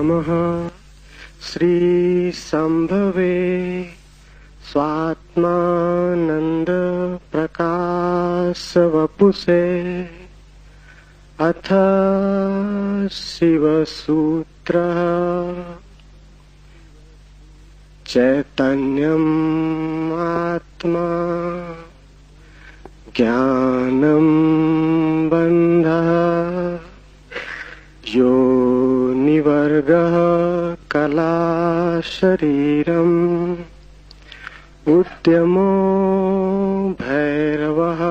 नमः श्री संभवे स्वात्मानंद प्रकाश वपुषे अथ शिवसूत्र चैतन्यम् आत्मा ज्ञानं बन्धः योनिवर्गः कला शरीरम् उद्यमो भैरवः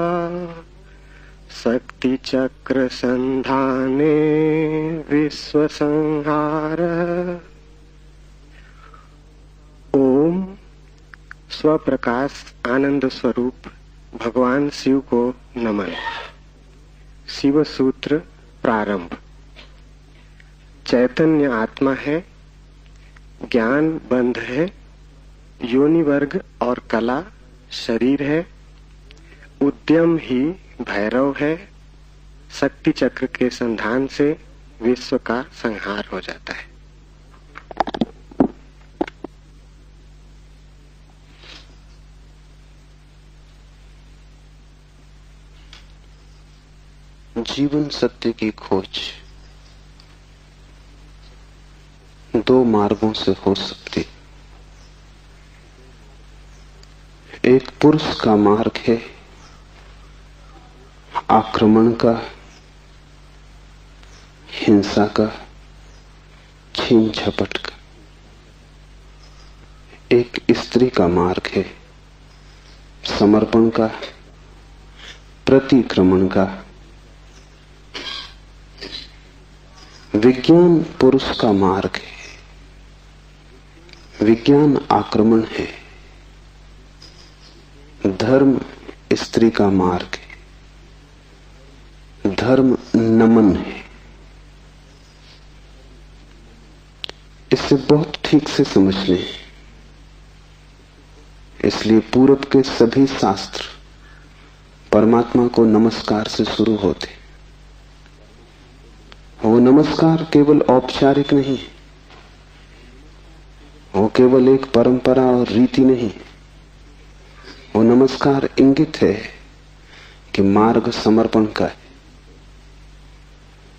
शक्तिचक्र संधाने विश्वसंहारः। ओम स्वप्रकाश आनंद स्वरूप भगवान शिव को नमन। शिव सूत्र प्रारंभ। चैतन्य आत्मा है, ज्ञान बंध है, योनि वर्ग और कला शरीर है, उद्यम ही भैरव है, शक्ति चक्र के संधान से विश्व का संहार हो जाता है। जीवन सत्य की खोज दो मार्गों से हो सकती। एक पुरुष का मार्ग है आक्रमण का, हिंसा का, छीन झपट का। एक स्त्री का मार्ग है समर्पण का, प्रतिक्रमण का। विज्ञान पुरुष का मार्ग है, विज्ञान आक्रमण है। धर्म स्त्री का मार्ग है, धर्म नमन है। इसे बहुत ठीक से समझ लें। इसलिए पूरब के सभी शास्त्र परमात्मा को नमस्कार से शुरू होते। वो नमस्कार केवल औपचारिक नहीं, वो केवल एक परंपरा और रीति नहीं। वो नमस्कार इंगित है कि मार्ग समर्पण का है,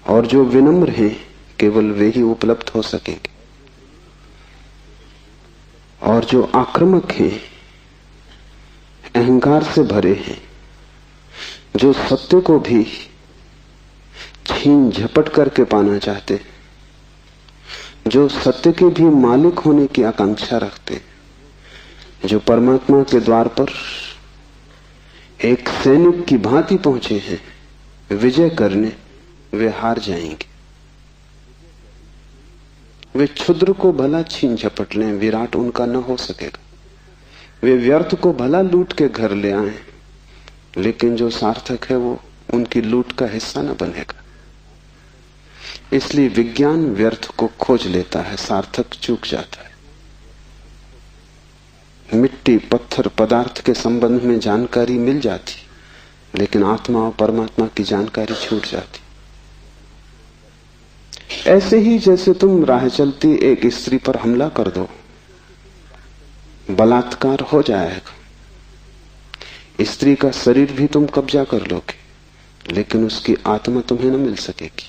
और जो विनम्र हैं केवल वे ही उपलब्ध हो सकेंगे, और जो आक्रामक हैं, अहंकार से भरे हैं, जो सत्य को भी छीन झपट करके पाना चाहते, जो सत्य के भी मालिक होने की आकांक्षा रखते, जो परमात्मा के द्वार पर एक सैनिक की भांति पहुंचे हैं विजय करने, वे हार जाएंगे। वे क्षुद्र को भला छीन झपट लें, विराट उनका न हो सकेगा। वे व्यर्थ को भला लूट के घर ले आए, लेकिन जो सार्थक है वो उनकी लूट का हिस्सा न बनेगा। इसलिए विज्ञान व्यर्थ को खोज लेता है, सार्थक चूक जाता है। मिट्टी, पत्थर, पदार्थ के संबंध में जानकारी मिल जाती, लेकिन आत्मा और परमात्मा की जानकारी छूट जाती। ऐसे ही जैसे तुम राह चलती एक स्त्री पर हमला कर दो, बलात्कार हो जाएगा। स्त्री का शरीर भी तुम कब्जा कर लोगे, लेकिन उसकी आत्मा तुम्हें न मिल सकेगी,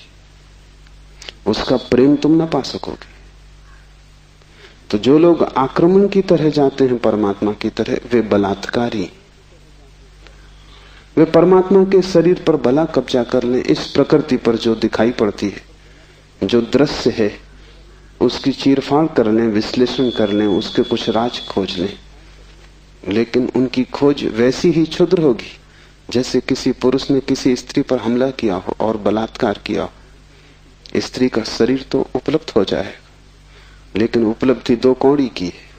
उसका प्रेम तुम न पा सकोगे। तो जो लोग आक्रमण की तरह जाते हैं परमात्मा की तरह, वे बलात्कारी। वे परमात्मा के शरीर पर भला कब्जा कर लें, इस प्रकृति पर जो दिखाई पड़ती है, जो दृश्य है, उसकी चीरफाड़ कर लें, विश्लेषण कर लें, उसके कुछ राज खोज लें, लेकिन उनकी खोज वैसी ही क्षुद्र होगी जैसे किसी पुरुष ने किसी स्त्री पर हमला किया हो और बलात्कार किया हो। स्त्री का शरीर तो उपलब्ध हो जाएगा, लेकिन उपलब्धि दो कौड़ी की है,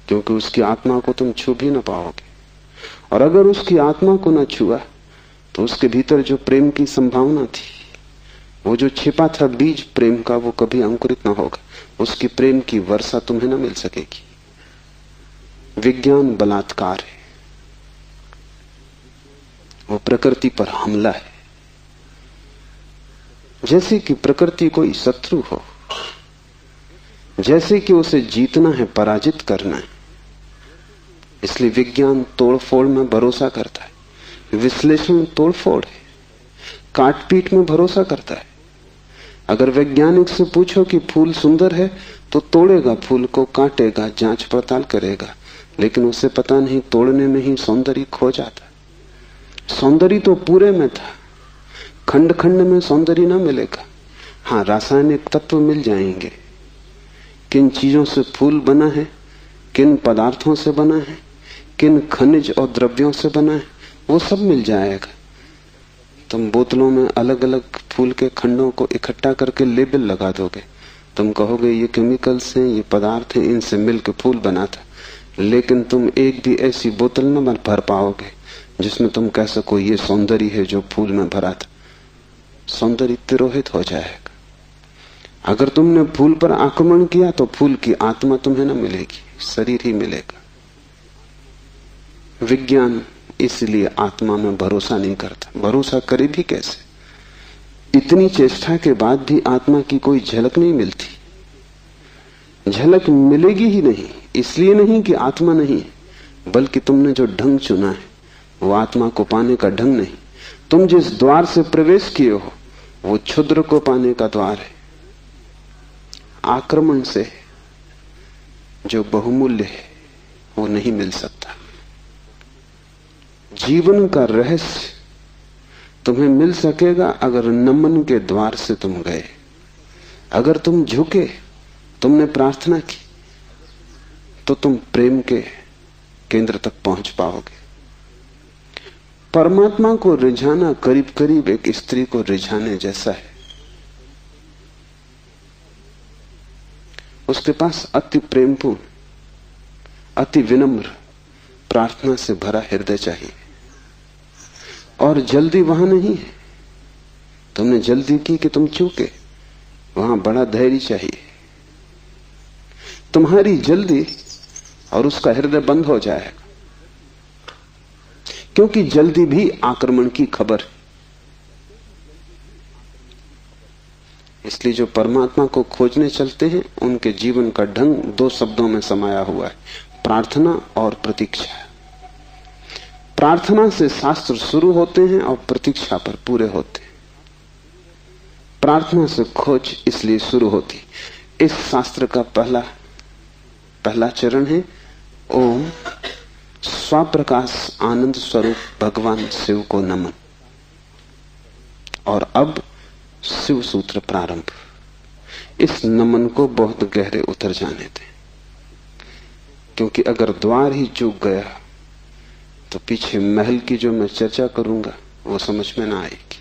क्योंकि उसकी आत्मा को तुम छू भी न पाओगे। और अगर उसकी आत्मा को न छुआ तो उसके भीतर जो प्रेम की संभावना थी, वो जो छिपा था बीज प्रेम का, वो कभी अंकुरित न होगा। उसकी प्रेम की वर्षा तुम्हें न मिल सकेगी। विज्ञान बलात्कार है, वो प्रकृति पर हमला है। जैसे कि प्रकृति कोई शत्रु हो, जैसे कि उसे जीतना है, पराजित करना है। इसलिए विज्ञान तोड़फोड़ में भरोसा करता है, विश्लेषण तोड़फोड़ है, काटपीट में भरोसा करता है। अगर वैज्ञानिक से पूछो कि फूल सुंदर है तो तोड़ेगा फूल को, काटेगा, जांच पड़ताल करेगा, लेकिन उसे पता नहीं तोड़ने में ही सौंदर्य खो जाता। सौंदर्य तो पूरे में था, खंड खंड में सौंदर्य ना मिलेगा। हाँ, रासायनिक तत्व मिल जाएंगे, किन चीजों से फूल बना है, किन पदार्थों से बना है, किन खनिज और द्रव्यों से बना है, वो सब मिल जाएगा। तुम बोतलों में अलग अलग फूल के खंडों को इकट्ठा करके लेबल लगा दोगे, तुम कहोगे ये केमिकल्स हैं, ये पदार्थ हैं, इनसे मिलकर फूल बना था। लेकिन तुम एक भी ऐसी बोतल न भर पाओगे जिसमें तुम कह सको ये सौंदर्य है जो फूल में भरा था। सौंदर्य तिरोहित हो जाएगा। अगर तुमने फूल पर आक्रमण किया तो फूल की आत्मा तुम्हें न मिलेगी, शरीर ही मिलेगा। विज्ञान इसलिए आत्मा में भरोसा नहीं करता। भरोसा करे भी कैसे? इतनी चेष्टा के बाद भी आत्मा की कोई झलक नहीं मिलती। झलक मिलेगी ही नहीं, इसलिए नहीं कि आत्मा नहीं, बल्कि तुमने जो ढंग चुना है वो आत्मा को पाने का ढंग नहीं। तुम जिस द्वार से प्रवेश किए हो वो क्षुद्र को पाने का द्वार है। आक्रमण से जो बहुमूल्य है वो नहीं मिल सकता। जीवन का रहस्य तुम्हें मिल सकेगा अगर नमन के द्वार से तुम गए, अगर तुम झुके, तुमने प्रार्थना की, तो तुम प्रेम के केंद्र तक पहुंच पाओगे। परमात्मा को रिझाना करीब करीब एक स्त्री को रिझाने जैसा है। उसके पास अति प्रेमपूर्ण, अति विनम्र, प्रार्थना से भरा हृदय चाहिए। और जल्दी वहां नहीं है। तुमने जल्दी की कि तुम चूके, वहां बड़ा धैर्य चाहिए। तुम्हारी जल्दी और उसका हृदय बंद हो जाएगा, क्योंकि जल्दी भी आक्रमण की खबर है। इसलिए जो परमात्मा को खोजने चलते हैं उनके जीवन का ढंग दो शब्दों में समाया हुआ है, प्रार्थना और प्रतीक्षा। प्रार्थना से शास्त्र शुरू होते हैं और प्रतीक्षा पर पूरे होते हैं। प्रार्थना से खोज इसलिए शुरू होती। इस शास्त्र का पहला चरण है ओम स्वप्रकाश आनंद स्वरूप भगवान शिव को नमन। और अब शिव सूत्र प्रारंभ। इस नमन को बहुत गहरे उतर जाने दें, क्योंकि अगर द्वार ही चूक गया तो पीछे महल की जो मैं चर्चा करूंगा वो समझ में ना आएगी।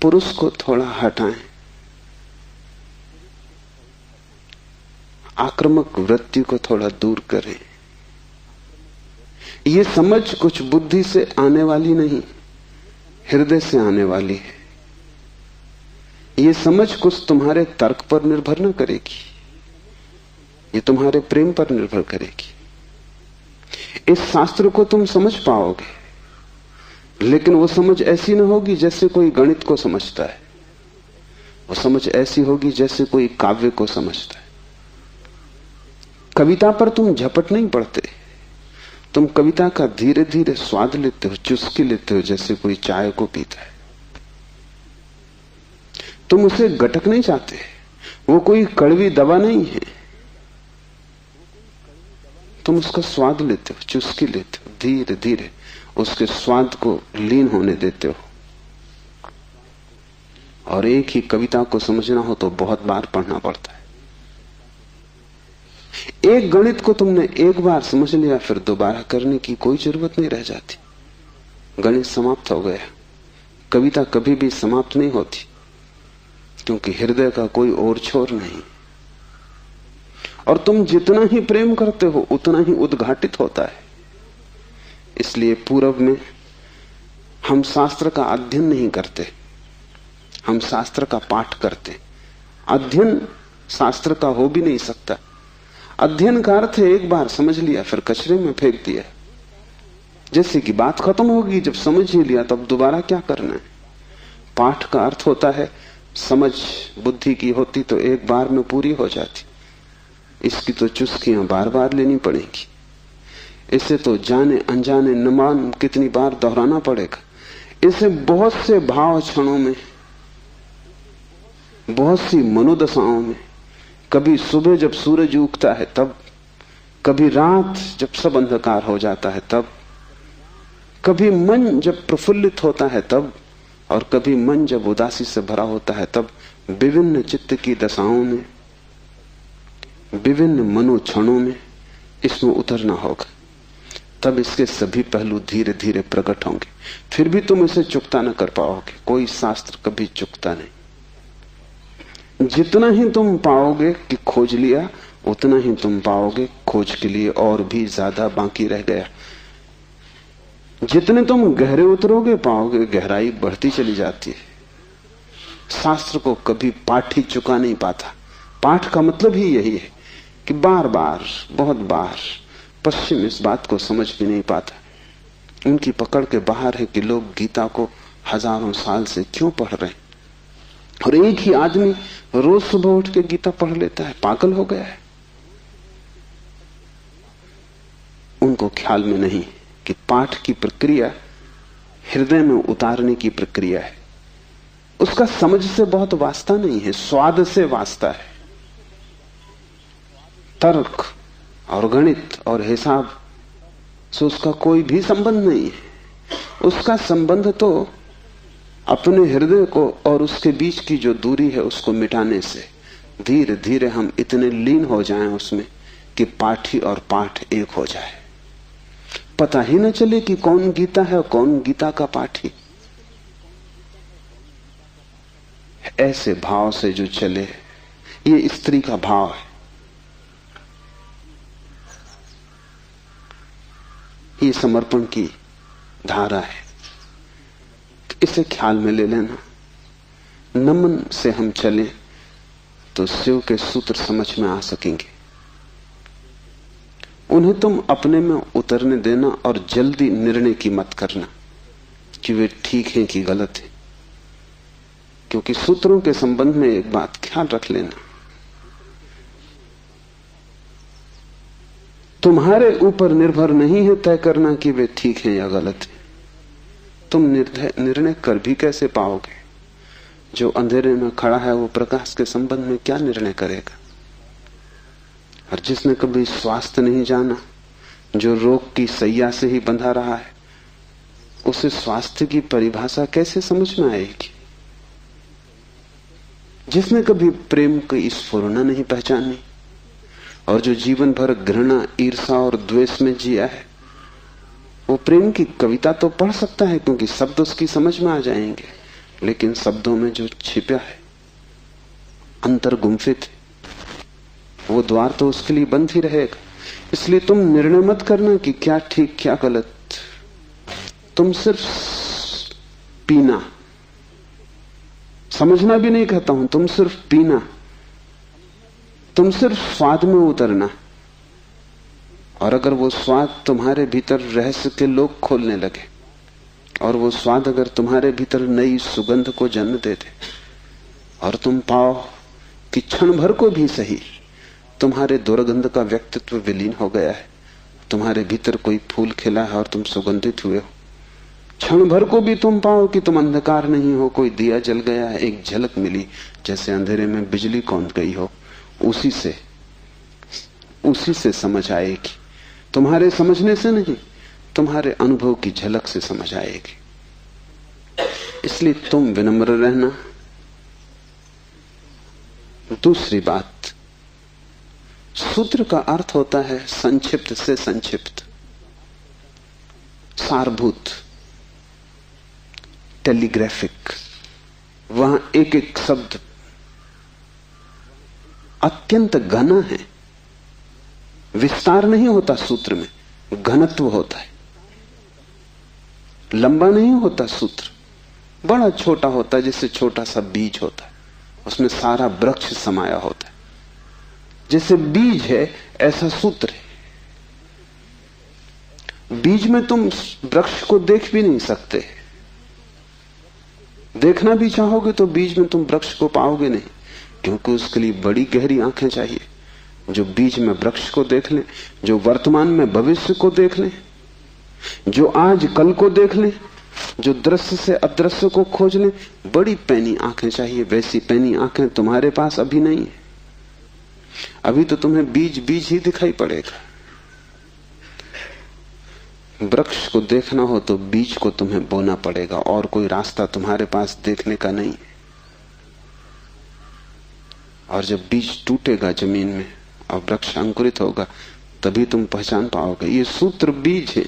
पुरुष को थोड़ा हटाएं, आक्रामक वृत्ति को थोड़ा दूर करें। ये समझ कुछ बुद्धि से आने वाली नहीं, हृदय से आने वाली है। ये समझ कुछ तुम्हारे तर्क पर निर्भर न करेगी, ये तुम्हारे प्रेम पर निर्भर करेगी। इस शास्त्र को तुम समझ पाओगे, लेकिन वो समझ ऐसी न होगी जैसे कोई गणित को समझता है। वो समझ ऐसी होगी जैसे कोई काव्य को समझता है। कविता पर तुम झपट नहीं पड़ते, तुम कविता का धीरे धीरे स्वाद लेते हो, चुस्की लेते हो, जैसे कोई चाय को पीता है। तुम उसे गटक नहीं चाहते, वो कोई कड़वी दवा नहीं है। तुम उसका स्वाद लेते हो, चुस्की लेते हो, धीरे धीरे उसके स्वाद को लीन होने देते हो। और एक ही कविता को समझना हो तो बहुत बार पढ़ना पड़ता है। एक गणित को तुमने एक बार समझ लिया, फिर दोबारा करने की कोई जरूरत नहीं रह जाती। गणित समाप्त हो गया। कविता कभी भी समाप्त नहीं होती, क्योंकि हृदय का कोई और छोर नहीं। और तुम जितना ही प्रेम करते हो उतना ही उद्घाटित होता है। इसलिए पूर्व में हम शास्त्र का अध्ययन नहीं करते, हम शास्त्र का पाठ करते। अध्ययन शास्त्र का हो भी नहीं सकता। अध्ययन का अर्थ है एक बार समझ लिया फिर कचरे में फेंक दिया। जैसे कि बात खत्म होगी, जब समझ ही लिया तब दोबारा क्या करना है। पाठ का अर्थ होता है समझ बुद्धि की होती तो एक बार में पूरी हो जाती। इसकी तो चुस्कियां बार बार लेनी पड़ेंगी। इसे तो जाने अनजाने न मालूम कितनी बार दोहराना पड़ेगा। इसे बहुत से भाव क्षणों में, बहुत सी मनोदशाओं में, कभी सुबह जब सूरज उगता है तब, कभी रात जब सब अंधकार हो जाता है तब, कभी मन जब प्रफुल्लित होता है तब, और कभी मन जब उदासी से भरा होता है तब, विभिन्न चित्त की दशाओं में, विभिन्न मनोक्षणों में इसमें उतरना होगा। तब इसके सभी पहलू धीरे धीरे प्रकट होंगे। फिर भी तुम इसे चुकता न कर पाओगे। कोई शास्त्र कभी चुकता नहीं। जितना ही तुम पाओगे कि खोज लिया, उतना ही तुम पाओगे खोज के लिए और भी ज्यादा बाकी रह गया। जितने तुम गहरे उतरोगे पाओगे गहराई बढ़ती चली जाती है। शास्त्र को कभी पाठ ही चुका नहीं पाता। पाठ का मतलब ही यही है कि बार बार, बहुत बार। पश्चिम इस बात को समझ भी नहीं पाता। उनकी पकड़ के बाहर है कि लोग गीता को हजारों साल से क्यों पढ़ रहे हैं, और एक ही आदमी रोज सुबह उठ के गीता पढ़ लेता है। पागल हो गया है। उनको ख्याल में नहीं कि पाठ की प्रक्रिया हृदय में उतारने की प्रक्रिया है। उसका समझ से बहुत वास्ता नहीं है, स्वाद से वास्ता है। तर्क और गणित और हिसाब से उसका कोई भी संबंध नहीं है। उसका संबंध तो अपने हृदय को और उसके बीच की जो दूरी है उसको मिटाने से। धीरे धीरे हम इतने लीन हो जाएं उसमें कि पाठी और पाठ एक हो जाए। पता ही न चले कि कौन गीता है और कौन गीता का पाठी। ऐसे भाव से जो चले, ये स्त्री का भाव है। ये समर्पण की धारा है। इसे ख्याल में ले लेना। नमन से हम चलें तो शिव के सूत्र समझ में आ सकेंगे। उन्हें तुम अपने में उतरने देना और जल्दी निर्णय की मत करना कि वे ठीक हैं कि गलत हैं। क्योंकि सूत्रों के संबंध में एक बात ख्याल रख लेना, तुम्हारे ऊपर निर्भर नहीं है तय करना कि वे ठीक हैं या गलत हैं। तुम निर्णय कर भी कैसे पाओगे? जो अंधेरे में खड़ा है वो प्रकाश के संबंध में क्या निर्णय करेगा? और जिसने कभी स्वास्थ्य नहीं जाना, जो रोग की सैया से ही बंधा रहा है, उसे स्वास्थ्य की परिभाषा कैसे समझ में आएगी? जिसने कभी प्रेम की स्फुरना नहीं पहचानी और जो जीवन भर घृणा, ईर्षा और द्वेष में जिया है, वो प्रेम की कविता तो पढ़ सकता है क्योंकि शब्द उसकी समझ में आ जाएंगे, लेकिन शब्दों में जो छिपा है, अंतर गुम्फित है, वो द्वार तो उसके लिए बंद ही रहेगा। इसलिए तुम निर्णय मत करना कि क्या ठीक क्या गलत। तुम सिर्फ पीना, समझना भी नहीं कहता हूं, तुम सिर्फ पीना, तुम सिर्फ स्वाद में उतरना। और अगर वो स्वाद तुम्हारे भीतर रहस्य के लोग खोलने लगे और वो स्वाद अगर तुम्हारे भीतर नई सुगंध को जन्म दे दे और तुम पाओ कि क्षण भर को भी सही तुम्हारे दुर्गंध का व्यक्तित्व विलीन हो गया है, तुम्हारे भीतर कोई फूल खिला है और तुम सुगंधित हुए हो, क्षण भर को भी तुम पाओ कि तुम अंधकार नहीं हो, कोई दिया जल गया है, एक झलक मिली जैसे अंधेरे में बिजली कौंध गई हो, उसी से समझ आएगी। तुम्हारे समझने से नहीं, तुम्हारे अनुभव की झलक से समझ आएगी। इसलिए तुम विनम्र रहना। दूसरी बात, सूत्र का अर्थ होता है संक्षिप्त से संक्षिप्त, सारभूत, टेलीग्राफिक। वहां एक एक शब्द अत्यंत घना है। विस्तार नहीं होता सूत्र में, घनत्व होता है। लंबा नहीं होता सूत्र, बड़ा छोटा होता है, जैसे छोटा सा बीज होता है, उसमें सारा वृक्ष समाया होता है। जैसे बीज है ऐसा सूत्र है। बीज में तुम वृक्ष को देख भी नहीं सकते, देखना भी चाहोगे तो बीज में तुम वृक्ष को पाओगे नहीं, क्योंकि उसके लिए बड़ी गहरी आंखें चाहिए जो बीज में वृक्ष को देख ले, जो वर्तमान में भविष्य को देख ले, जो आज कल को देख ले, जो दृश्य से अदृश्य को खोज ले। बड़ी पैनी आंखें चाहिए। वैसी पैनी आंखें तुम्हारे पास अभी नहीं है। अभी तो तुम्हें बीज बीज ही दिखाई पड़ेगा। वृक्ष को देखना हो तो बीज को तुम्हें बोना पड़ेगा, और कोई रास्ता तुम्हारे पास देखने का नहीं है। और जब बीज टूटेगा जमीन में और वृक्ष अंकुरित होगा, तभी तुम पहचान पाओगे। ये सूत्र बीज है,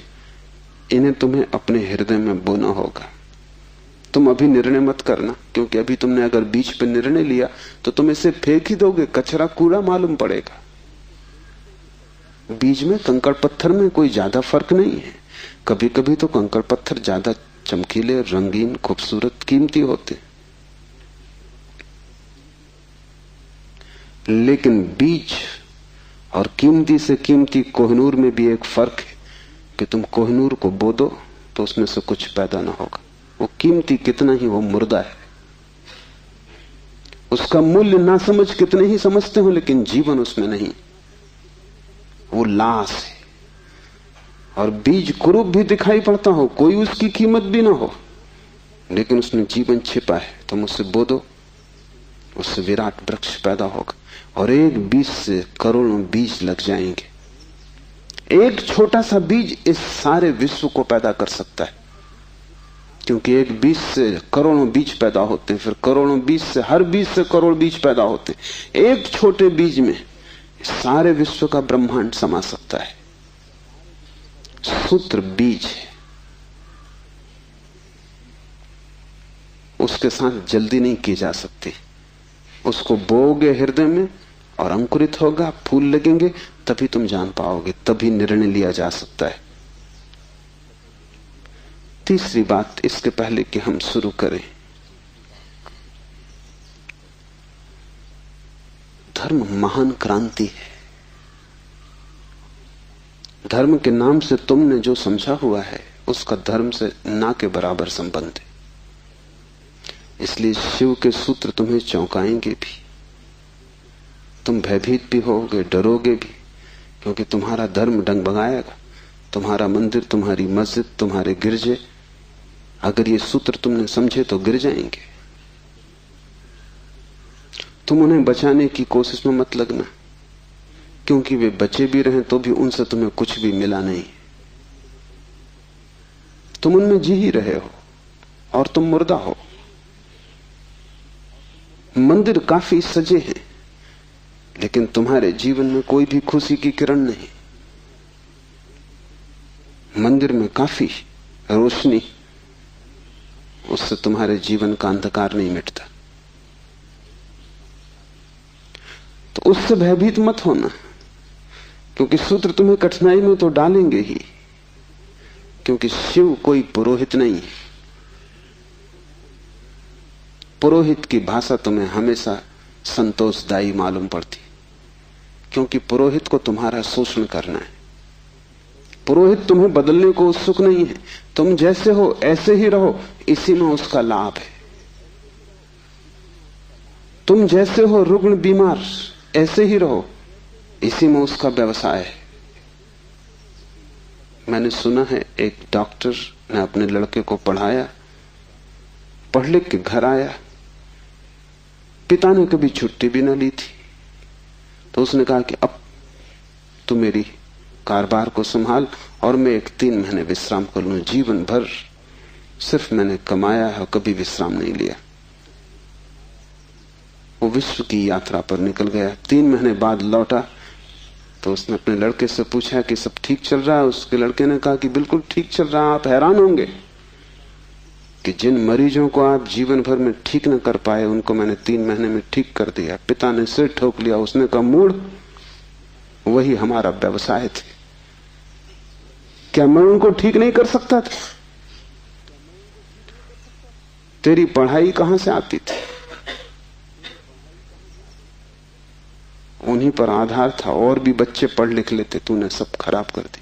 इन्हें तुम्हें अपने हृदय में बोना होगा। तुम अभी निर्णय मत करना, क्योंकि अभी तुमने अगर बीज पर निर्णय लिया तो तुम इसे फेंक ही दोगे, कचरा कूड़ा मालूम पड़ेगा। बीज में कंकड़ पत्थर में कोई ज्यादा फर्क नहीं है। कभी कभी तो कंकड़ पत्थर ज्यादा चमकीले, रंगीन, खूबसूरत, कीमती होते, लेकिन बीज और कीमती से कीमती कोहिनूर में भी एक फर्क है कि तुम कोहिनूर को बो दो तो उसमें से कुछ पैदा ना होगा। वो कीमती कितना ही, वो मुर्दा है। उसका मूल्य ना समझ कितने ही समझते हो, लेकिन जीवन उसमें नहीं, वो लाश है। और बीज कुरूप भी दिखाई पड़ता हो, कोई उसकी कीमत भी ना हो, लेकिन उसमें जीवन छिपा है। तुम उससे बो दो, उससे विराट वृक्ष पैदा होगा। और एक बीज से करोड़ों बीज लग जाएंगे। एक छोटा सा बीज इस सारे विश्व को पैदा कर सकता है, क्योंकि एक बीज से करोड़ों बीज पैदा होते हैं, फिर करोड़ों बीज से, हर बीज से करोड़ बीज पैदा होते हैं। एक छोटे बीज में सारे विश्व का ब्रह्मांड समा सकता है। सूत्र बीज है, उसके साथ जल्दी नहीं की जा सकती। उसको बोओगे हृदय में और अंकुरित होगा, फूल लगेंगे, तभी तुम जान पाओगे, तभी निर्णय लिया जा सकता है। तीसरी बात, इसके पहले कि हम शुरू करें, धर्म महान क्रांति है। धर्म के नाम से तुमने जो समझा हुआ है उसका धर्म से ना के बराबर संबंध है। इसलिए शिव के सूत्र तुम्हें चौंकाएंगे भी, तुम भयभीत भी होगे, डरोगे भी, क्योंकि तुम्हारा धर्म डगमगाएगा। तुम्हारा मंदिर, तुम्हारी मस्जिद, तुम्हारे गिरजे, अगर ये सूत्र तुमने समझे तो गिर जाएंगे। तुम उन्हें बचाने की कोशिश में मत लगना, क्योंकि वे बचे भी रहे तो भी उनसे तुम्हें कुछ भी मिला नहीं। तुम उनमें जी ही रहे हो और तुम मुर्दा हो। मंदिर काफी सजे हैं, लेकिन तुम्हारे जीवन में कोई भी खुशी की किरण नहीं। मंदिर में काफी रोशनी, उससे तुम्हारे जीवन का अंधकार नहीं मिटता। तो उससे भयभीत मत होना, क्योंकि सूत्र तुम्हें कठिनाई में तो डालेंगे ही, क्योंकि शिव कोई पुरोहित नहीं है। पुरोहित की भाषा तुम्हें हमेशा संतोषदायी मालूम पड़ती, क्योंकि पुरोहित को तुम्हारा शोषण करना है। पुरोहित तुम्हें बदलने को उत्सुक नहीं है। तुम जैसे हो ऐसे ही रहो, इसी में उसका लाभ है। तुम जैसे हो रुग्ण बीमार, ऐसे ही रहो, इसी में उसका व्यवसाय है। मैंने सुना है एक डॉक्टर ने अपने लड़के को पढ़ाया, पढ़ लिख के घर आया, पिता ने कभी छुट्टी भी न ली थी, तो उसने कहा कि अब तू मेरी कारोबार को संभाल और मैं 3 महीने विश्राम कर लूं। जीवन भर सिर्फ मैंने कमाया है, कभी विश्राम नहीं लिया। वो विश्व की यात्रा पर निकल गया। 3 महीने बाद लौटा तो उसने अपने लड़के से पूछा कि सब ठीक चल रहा है। उसके लड़के ने कहा कि बिल्कुल ठीक चल रहा है। आप हैरान होंगे कि जिन मरीजों को आप जीवन भर में ठीक न कर पाए, उनको मैंने 3 महीने में ठीक कर दिया। पिता ने सिर ठोक लिया। उसने कहा, मूढ़, वही हमारा व्यवसाय थे। क्या मैं उनको ठीक नहीं कर सकता था? तेरी पढ़ाई कहां से आती थी? उन्हीं पर आधार था, और भी बच्चे पढ़ लिख लेते, तूने सब खराब कर दिया।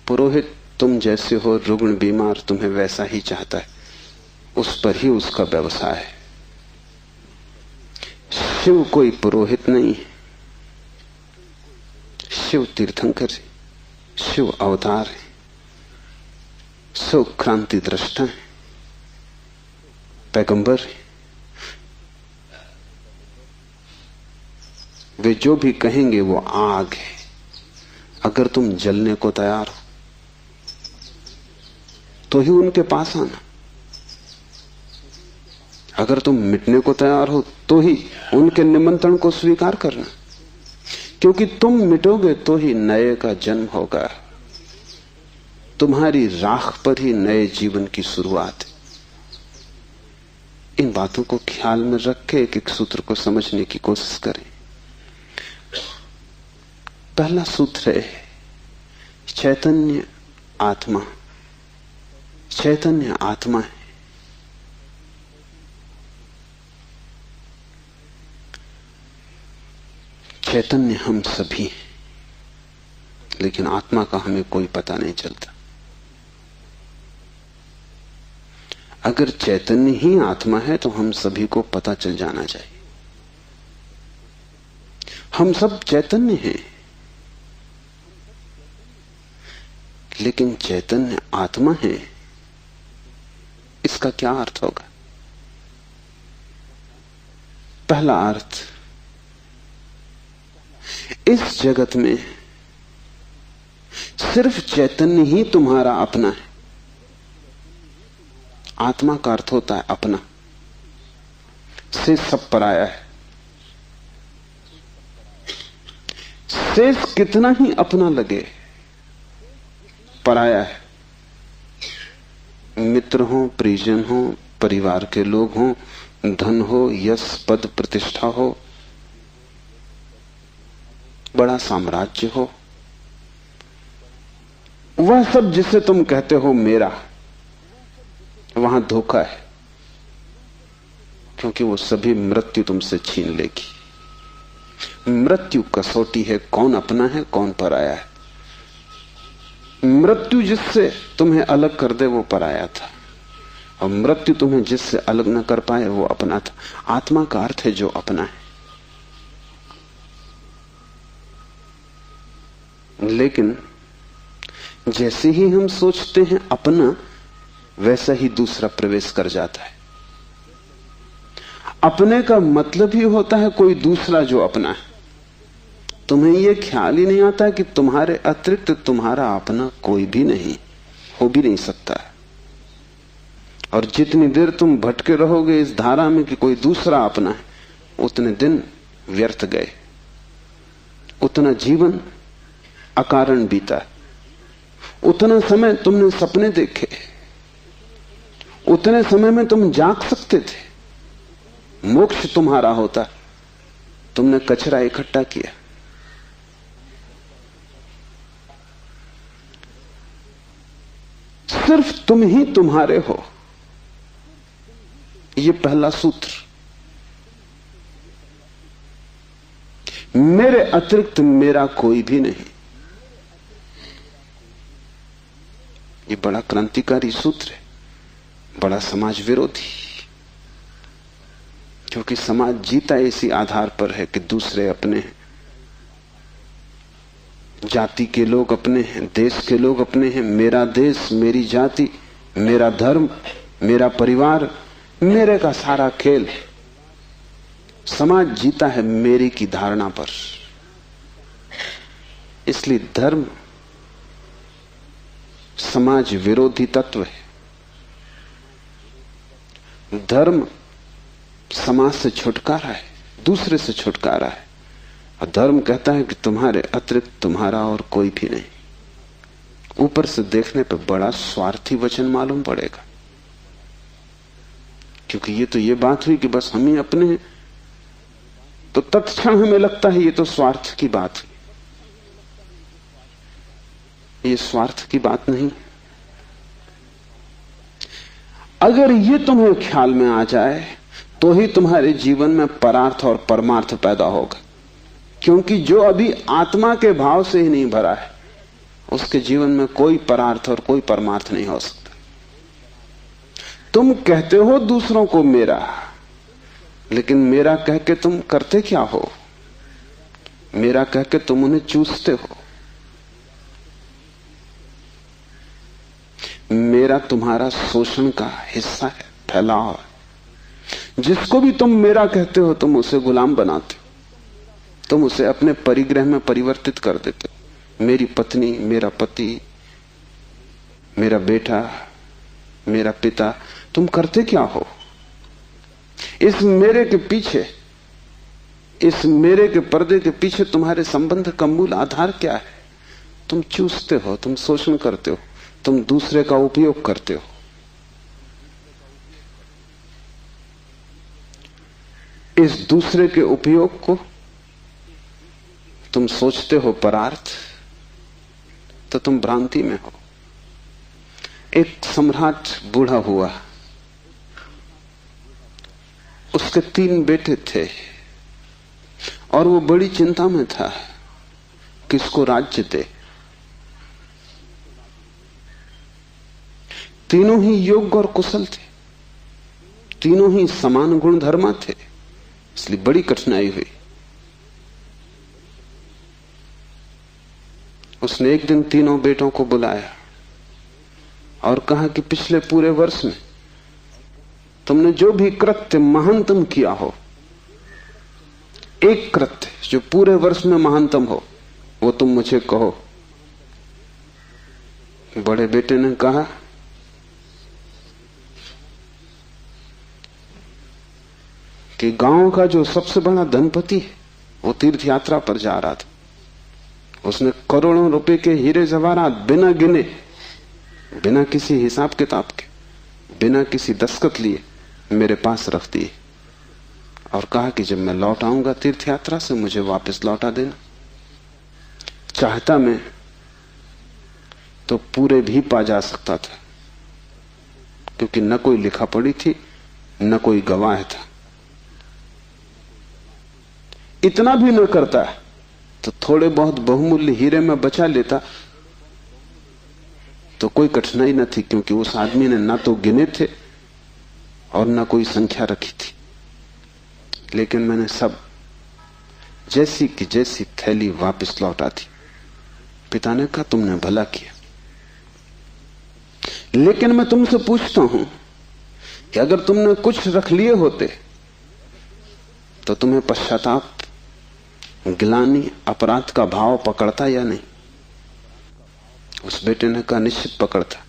पुरोहित तुम जैसे हो रुग्ण बीमार तुम्हें वैसा ही चाहता है, उस पर ही उसका व्यवसाय है। शिव कोई पुरोहित नहीं है, शिव तीर्थंकर है, शिव अवतार है, शिव क्रांति दृष्टा है, पैगंबर है। वे जो भी कहेंगे वो आग है। अगर तुम जलने को तैयार हो तो ही उनके पास आना, अगर तुम मिटने को तैयार हो तो ही उनके निमंत्रण को स्वीकार करना, क्योंकि तुम मिटोगे तो ही नए का जन्म होगा। तुम्हारी राख पर ही नए जीवन की शुरुआत है। इन बातों को ख्याल में रख के एक एक सूत्र को समझने की कोशिश करें। पहला सूत्र है चैतन्य आत्मा। चैतन्य आत्मा है। चैतन्य हम सभी हैं, लेकिन आत्मा का हमें कोई पता नहीं चलता। अगर चैतन्य ही आत्मा है तो हम सभी को पता चल जाना चाहिए। हम सब चैतन्य हैं, लेकिन चैतन्य आत्मा है, इसका क्या अर्थ होगा? पहला अर्थ, इस जगत में सिर्फ चैतन्य ही तुम्हारा अपना है। आत्मा का अर्थ होता है अपना, से सब पराया है। शेष कितना ही अपना लगे, पराया है। मित्र हो, परिजन हो, परिवार के लोग हो, धन हो, यश पद प्रतिष्ठा हो, बड़ा साम्राज्य हो, वह सब जिसे तुम कहते हो मेरा, वहां धोखा है, क्योंकि वो सभी मृत्यु तुमसे छीन लेगी। मृत्यु कसौटी है, कौन अपना है कौन पराया है। मृत्यु जिससे तुम्हें अलग कर दे वो पराया था, और मृत्यु तुम्हें जिससे अलग न कर पाए वो अपना था। आत्मा का अर्थ है जो अपना है। लेकिन जैसे ही हम सोचते हैं अपना, वैसा ही दूसरा प्रवेश कर जाता है। अपने का मतलब ही होता है कोई दूसरा जो अपना है। तुम्हें यह ख्याल ही नहीं आता कि तुम्हारे अतिरिक्त तुम्हारा अपना कोई भी नहीं, हो भी नहीं सकता है। और जितनी देर तुम भटके रहोगे इस धारा में कि कोई दूसरा अपना है, उतने दिन व्यर्थ गए, उतना जीवन अकारण बीता। उतना समय तुमने सपने देखे, उतने समय में तुम जाग सकते थे, मोक्ष तुम्हारा होता। तुमने कचरा इकट्ठा किया। सिर्फ तुम ही तुम्हारे हो, यह पहला सूत्र। मेरे अतिरिक्त मेरा कोई भी नहीं। यह बड़ा क्रांतिकारी सूत्र है, बड़ा समाज विरोधी, क्योंकि समाज जीता इसी आधार पर है कि दूसरे अपने हैं, जाति के लोग अपने हैं, देश के लोग अपने हैं। मेरा देश, मेरी जाति, मेरा धर्म, मेरा परिवार, मेरे का सारा खेल। समाज जीता है मेरी की धारणा पर। इसलिए धर्म समाज विरोधी तत्व है। धर्म समाज से छुटकारा है, दूसरे से छुटकारा है। और धर्म कहता है कि तुम्हारे अतिरिक्त तुम्हारा और कोई भी नहीं। ऊपर से देखने पर बड़ा स्वार्थी वचन मालूम पड़ेगा, क्योंकि ये तो ये बात हुई कि बस हम ही अपने हैं, तो तत्क्षण हमें लगता है ये तो स्वार्थ की बात हुई। ये स्वार्थ की बात नहीं। अगर ये तुम्हें ख्याल में आ जाए तो ही तुम्हारे जीवन में परार्थ और परमार्थ पैदा होगा, क्योंकि जो अभी आत्मा के भाव से ही नहीं भरा है उसके जीवन में कोई परार्थ और कोई परमार्थ नहीं हो सकता। तुम कहते हो दूसरों को मेरा, लेकिन मेरा कह के तुम करते क्या हो? मेरा कह के तुम उन्हें चूसते हो। मेरा तुम्हारा शोषण का हिस्सा है, फैलाव है। जिसको भी तुम मेरा कहते हो तुम उसे गुलाम बनाते हो, तुम उसे अपने परिग्रह में परिवर्तित कर देते हो। मेरी पत्नी, मेरा पति, मेरा बेटा, मेरा पिता, तुम करते क्या हो? इस मेरे के पीछे, इस मेरे के पर्दे के पीछे तुम्हारे संबंध का मूल आधार क्या है? तुम चूसते हो, तुम शोषण करते हो, तुम दूसरे का उपयोग करते हो। इस दूसरे के उपयोग को तुम सोचते हो परार्थ, तो तुम भ्रांति में हो। एक सम्राट बूढ़ा हुआ, उसके 3 बेटे थे और वो बड़ी चिंता में था किसको राज्य दे। तीनों ही योग्य और कुशल थे, तीनों ही समान गुणधर्मा थे, इसलिए बड़ी कठिनाई हुई। उसने एक दिन तीनों बेटों को बुलाया और कहा कि पिछले पूरे वर्ष में तुमने जो भी कृत्य महानतम किया हो, एक कृत्य जो पूरे वर्ष में महानतम हो, वो तुम मुझे कहो। बड़े बेटे ने कहा कि गांव का जो सबसे बड़ा धनपति है वो तीर्थ यात्रा पर जा रहा था। उसने करोड़ों रुपए के हीरे जवाहरात बिना गिने, बिना किसी हिसाब किताब के, बिना किसी दस्तखत लिए मेरे पास रख दिए और कहा कि जब मैं लौट आऊंगा तीर्थ यात्रा से मुझे वापस लौटा देना। चाहता मैं तो पूरे भी पा जा सकता था, क्योंकि न कोई लिखा पढ़ी थी, न कोई गवाह था। इतना भी न करता तो थोड़े बहुत बहुमूल्य हीरे में बचा लेता तो कोई कठिनाई न थी, क्योंकि उस आदमी ने ना तो गिने थे और ना कोई संख्या रखी थी। लेकिन मैंने सब जैसी की जैसी थैली वापस लौटा दी। पिता ने कहा तुमने भला किया, लेकिन मैं तुमसे पूछता हूं कि अगर तुमने कुछ रख लिए होते तो तुम्हें पश्चाताप, गिलानी, अपराध का भाव पकड़ता या नहीं? उस बेटे ने कहा निश्चित पकड़ता।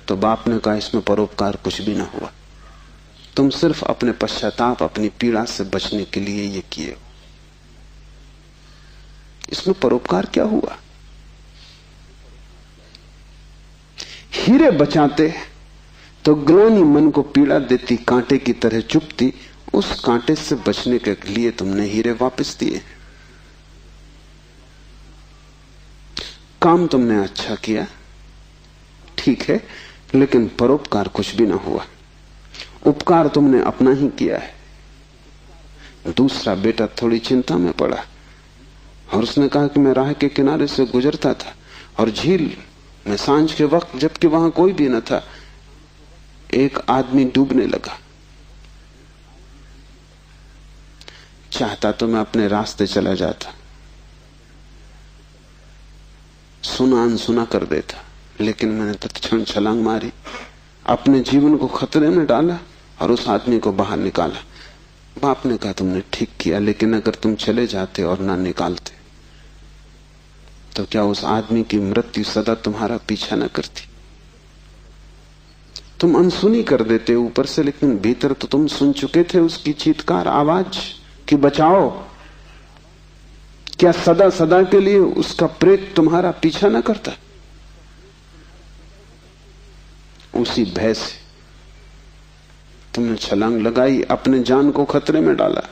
तो बाप ने कहा इसमें परोपकार कुछ भी ना हुआ, तुम सिर्फ अपने पश्चाताप, अपनी पीड़ा से बचने के लिए ये किए हो। इसमें परोपकार क्या हुआ? हीरे बचाते तो ग्लानि मन को पीड़ा देती, कांटे की तरह चुभती, उस कांटे से बचने के लिए तुमने हीरे वापस दिए। काम तुमने अच्छा किया, ठीक है, लेकिन परोपकार कुछ भी ना हुआ। उपकार तुमने अपना ही किया है। दूसरा बेटा थोड़ी चिंता में पड़ा और उसने कहा कि मैं राह के किनारे से गुजरता था और झील में सांझ के वक्त, जबकि वहां कोई भी न था, एक आदमी डूबने लगा। चाहता तो मैं अपने रास्ते चला जाता, सुना अनसुना कर देता, लेकिन मैंने तत्क्षण छलांग मारी, अपने जीवन को खतरे में डाला और उस आदमी को बाहर निकाला। बाप ने कहा तुमने ठीक किया, लेकिन अगर तुम चले जाते और ना निकालते तो क्या उस आदमी की मृत्यु सदा तुम्हारा पीछा न करती? तुम अनसुनी कर देते ऊपर से, लेकिन भीतर तो तुम सुन चुके थे उसकी चीत्कार आवाज कि बचाओ। क्या सदा सदा के लिए उसका प्रेत तुम्हारा पीछा न करता? उसी भय से तुमने छलांग लगाई, अपने जान को खतरे में डाला,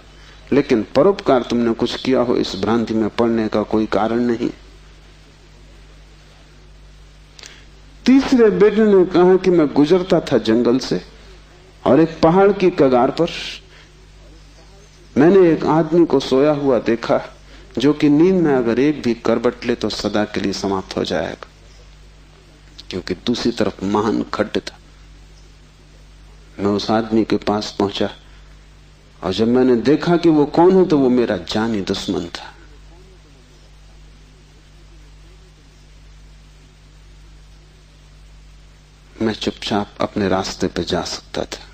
लेकिन परोपकार तुमने कुछ किया हो इस भ्रांति में पड़ने का कोई कारण नहीं। तीसरे बेटे ने कहा कि मैं गुजरता था जंगल से और एक पहाड़ की कगार पर मैंने एक आदमी को सोया हुआ देखा जो कि नींद में अगर एक भी करवट ले तो सदा के लिए समाप्त हो जाएगा, क्योंकि दूसरी तरफ महान खड्ड था। मैं उस आदमी के पास पहुंचा और जब मैंने देखा कि वो कौन है तो वो मेरा जानी दुश्मन था। मैं चुपचाप अपने रास्ते पे जा सकता था।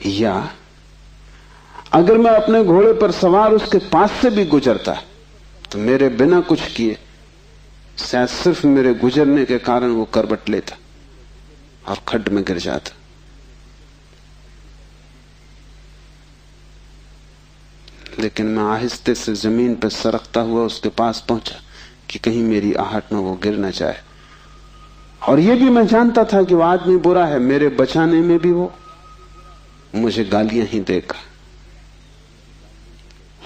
या अगर मैं अपने घोड़े पर सवार उसके पास से भी गुजरता तो मेरे बिना कुछ किए शायद सिर्फ मेरे गुजरने के कारण वो करवट लेता और खड्ड में गिर जाता। लेकिन मैं आहिस्ते से जमीन पर सरकता हुआ उसके पास पहुंचा कि कहीं मेरी आहट में वो गिर न जाए। और ये भी मैं जानता था कि वो आदमी बुरा है, मेरे बचाने में भी वो मुझे गालियां ही देगा।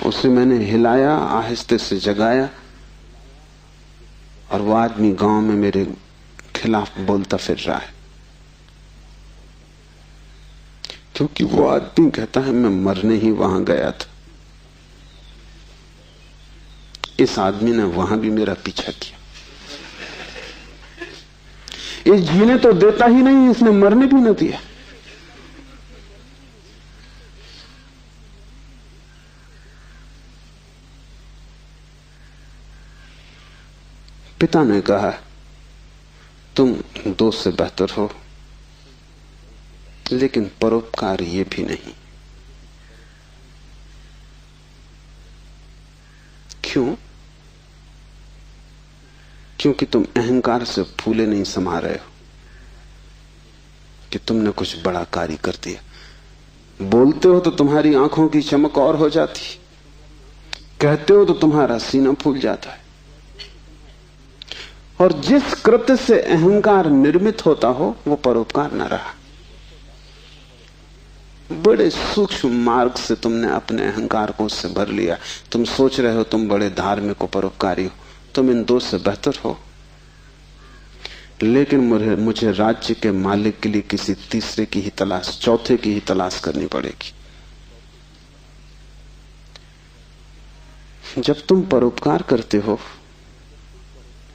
उसे मैंने हिलाया, आहिस्ते से जगाया, और वो आदमी गांव में मेरे खिलाफ बोलता फिर रहा है, क्योंकि वो आदमी कहता है मैं मरने ही वहां गया था। इस आदमी ने वहां भी मेरा पीछा किया। ये जीने तो देता ही नहीं, इसने मरने भी न दिया। पिता ने कहा तुम दोस्त से बेहतर हो, लेकिन परोपकार ये भी नहीं। क्यों? क्योंकि तुम अहंकार से फूले नहीं समा रहे हो कि तुमने कुछ बड़ा कार्य कर दिया। बोलते हो तो तुम्हारी आंखों की चमक और हो जाती, कहते हो तो तुम्हारा सीना फूल जाता है। और जिस कृत्य से अहंकार निर्मित होता हो वो परोपकार न रहा। बड़े सूक्ष्म मार्ग से तुमने अपने अहंकार को उससे भर लिया। तुम सोच रहे हो तुम बड़े धार्मिक हो, परोपकारी हो, तुम इन दो से बेहतर हो। लेकिन मुझे राज्य के मालिक के लिए किसी तीसरे की ही तलाश, चौथे की ही तलाश करनी पड़ेगी। जब तुम परोपकार करते हो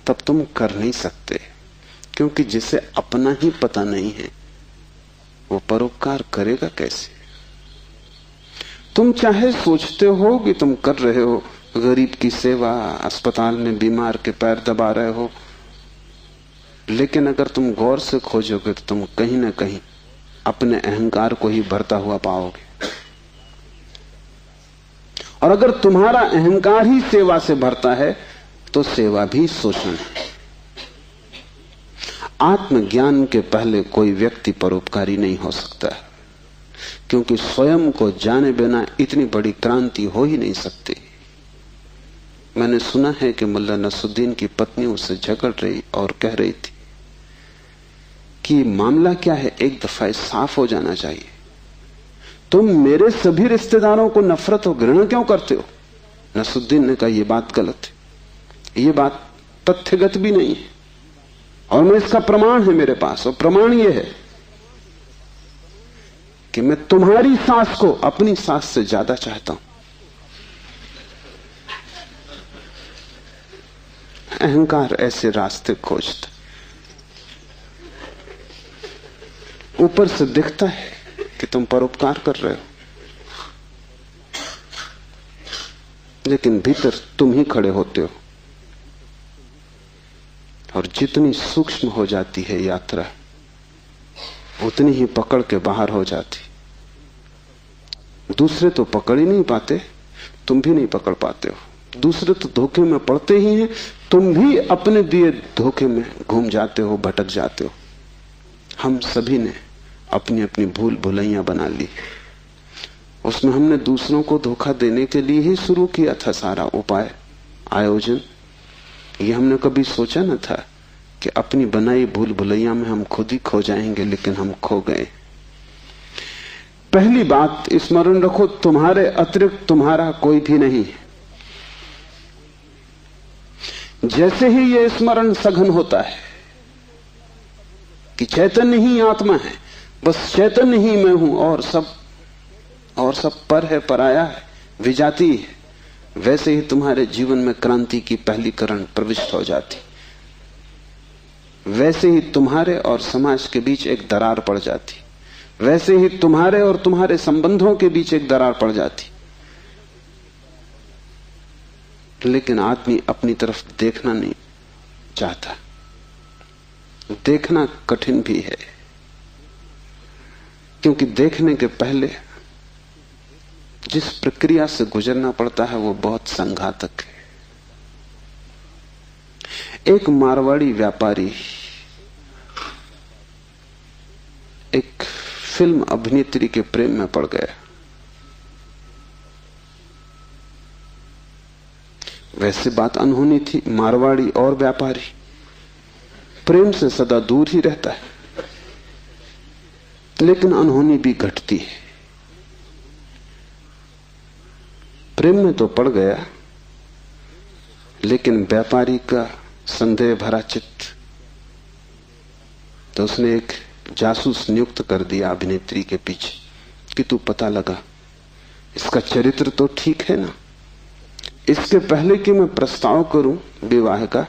तब तुम कर नहीं सकते, क्योंकि जिसे अपना ही पता नहीं है वो परोपकार करेगा कैसे? तुम चाहे सोचते हो कि तुम कर रहे हो गरीब की सेवा, अस्पताल में बीमार के पैर दबा रहे हो, लेकिन अगर तुम गौर से खोजोगे तो तुम कहीं ना कहीं अपने अहंकार को ही भरता हुआ पाओगे। और अगर तुम्हारा अहंकार ही सेवा से भरता है तो सेवा भी शोषण है। आत्मज्ञान के पहले कोई व्यक्ति परोपकारी नहीं हो सकता, क्योंकि स्वयं को जाने बिना इतनी बड़ी क्रांति हो ही नहीं सकती। मैंने सुना है कि मुल्ला नसरुद्दीन की पत्नी उससे झगड़ रही और कह रही थी कि मामला क्या है, एक दफा साफ हो जाना चाहिए। तुम मेरे सभी रिश्तेदारों को नफरत और घृणा क्यों करते हो? नसरुद्दीन ने कहा यह बात गलत है, ये बात तथ्यगत भी नहीं है, और मैं इसका प्रमाण है मेरे पास। और प्रमाण यह है कि मैं तुम्हारी सास को अपनी सास से ज्यादा चाहता हूं। अहंकार ऐसे रास्ते खोजता, ऊपर से दिखता है कि तुम परोपकार कर रहे हो, लेकिन भीतर तुम ही खड़े होते हो। और जितनी सूक्ष्म हो जाती है यात्रा, उतनी ही पकड़ के बाहर हो जाती। दूसरे तो पकड़ ही नहीं पाते, तुम भी नहीं पकड़ पाते हो। दूसरे तो धोखे में पड़ते ही हैं, तुम भी अपने दिए धोखे में घूम जाते हो, भटक जाते हो। हम सभी ने अपनी अपनी भूल भुलैया बना ली। उसमें हमने दूसरों को धोखा देने के लिए ही शुरू किया था सारा उपाय, आयोजन। ये हमने कभी सोचा न था कि अपनी बनाई भूल भुलैया में हम खुद ही खो जाएंगे, लेकिन हम खो गए। पहली बात स्मरण रखो, तुम्हारे अतिरिक्त तुम्हारा कोई भी नहीं है। जैसे ही यह स्मरण सघन होता है कि चैतन्य ही आत्मा है, बस चैतन्य ही मैं हूं, और सब पर है, पराया है, विजाती है। वैसे ही तुम्हारे जीवन में क्रांति की पहली किरण प्रविष्ट हो जाती, वैसे ही तुम्हारे और समाज के बीच एक दरार पड़ जाती, वैसे ही तुम्हारे और तुम्हारे संबंधों के बीच एक दरार पड़ जाती। लेकिन आदमी अपनी तरफ देखना नहीं चाहता। देखना कठिन भी है, क्योंकि देखने के पहले जिस प्रक्रिया से गुजरना पड़ता है वो बहुत संघातक है। एक मारवाड़ी व्यापारी एक फिल्म अभिनेत्री के प्रेम में पड़ गया। वैसे बात अनहोनी थी, मारवाड़ी और व्यापारी प्रेम से सदा दूर ही रहता है, लेकिन अनहोनी भी घटती है। प्रेम में तो पड़ गया, लेकिन व्यापारी का संदेह भरा चित्त, तो उसने एक जासूस नियुक्त कर दिया अभिनेत्री के पीछे कि तू पता लगा, इसका चरित्र तो ठीक है ना, इसके पहले कि मैं प्रस्ताव करूं विवाह का,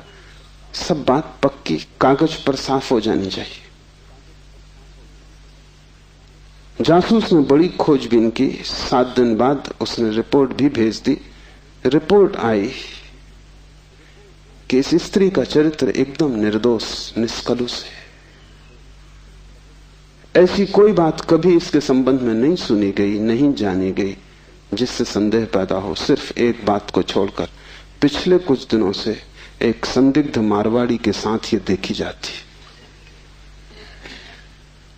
सब बात पक्की कागज पर साफ हो जानी चाहिए। जासूस ने बड़ी खोजबीन की। 7 दिन बाद उसने रिपोर्ट भी भेज दी। रिपोर्ट आई कि इस स्त्री का चरित्र एकदम निर्दोष, निष्कलुष है। ऐसी कोई बात कभी इसके संबंध में नहीं सुनी गई, नहीं जानी गई जिससे संदेह पैदा हो। सिर्फ एक बात को छोड़कर पिछले कुछ दिनों से एक संदिग्ध मारवाड़ी के साथ ये देखी जाती।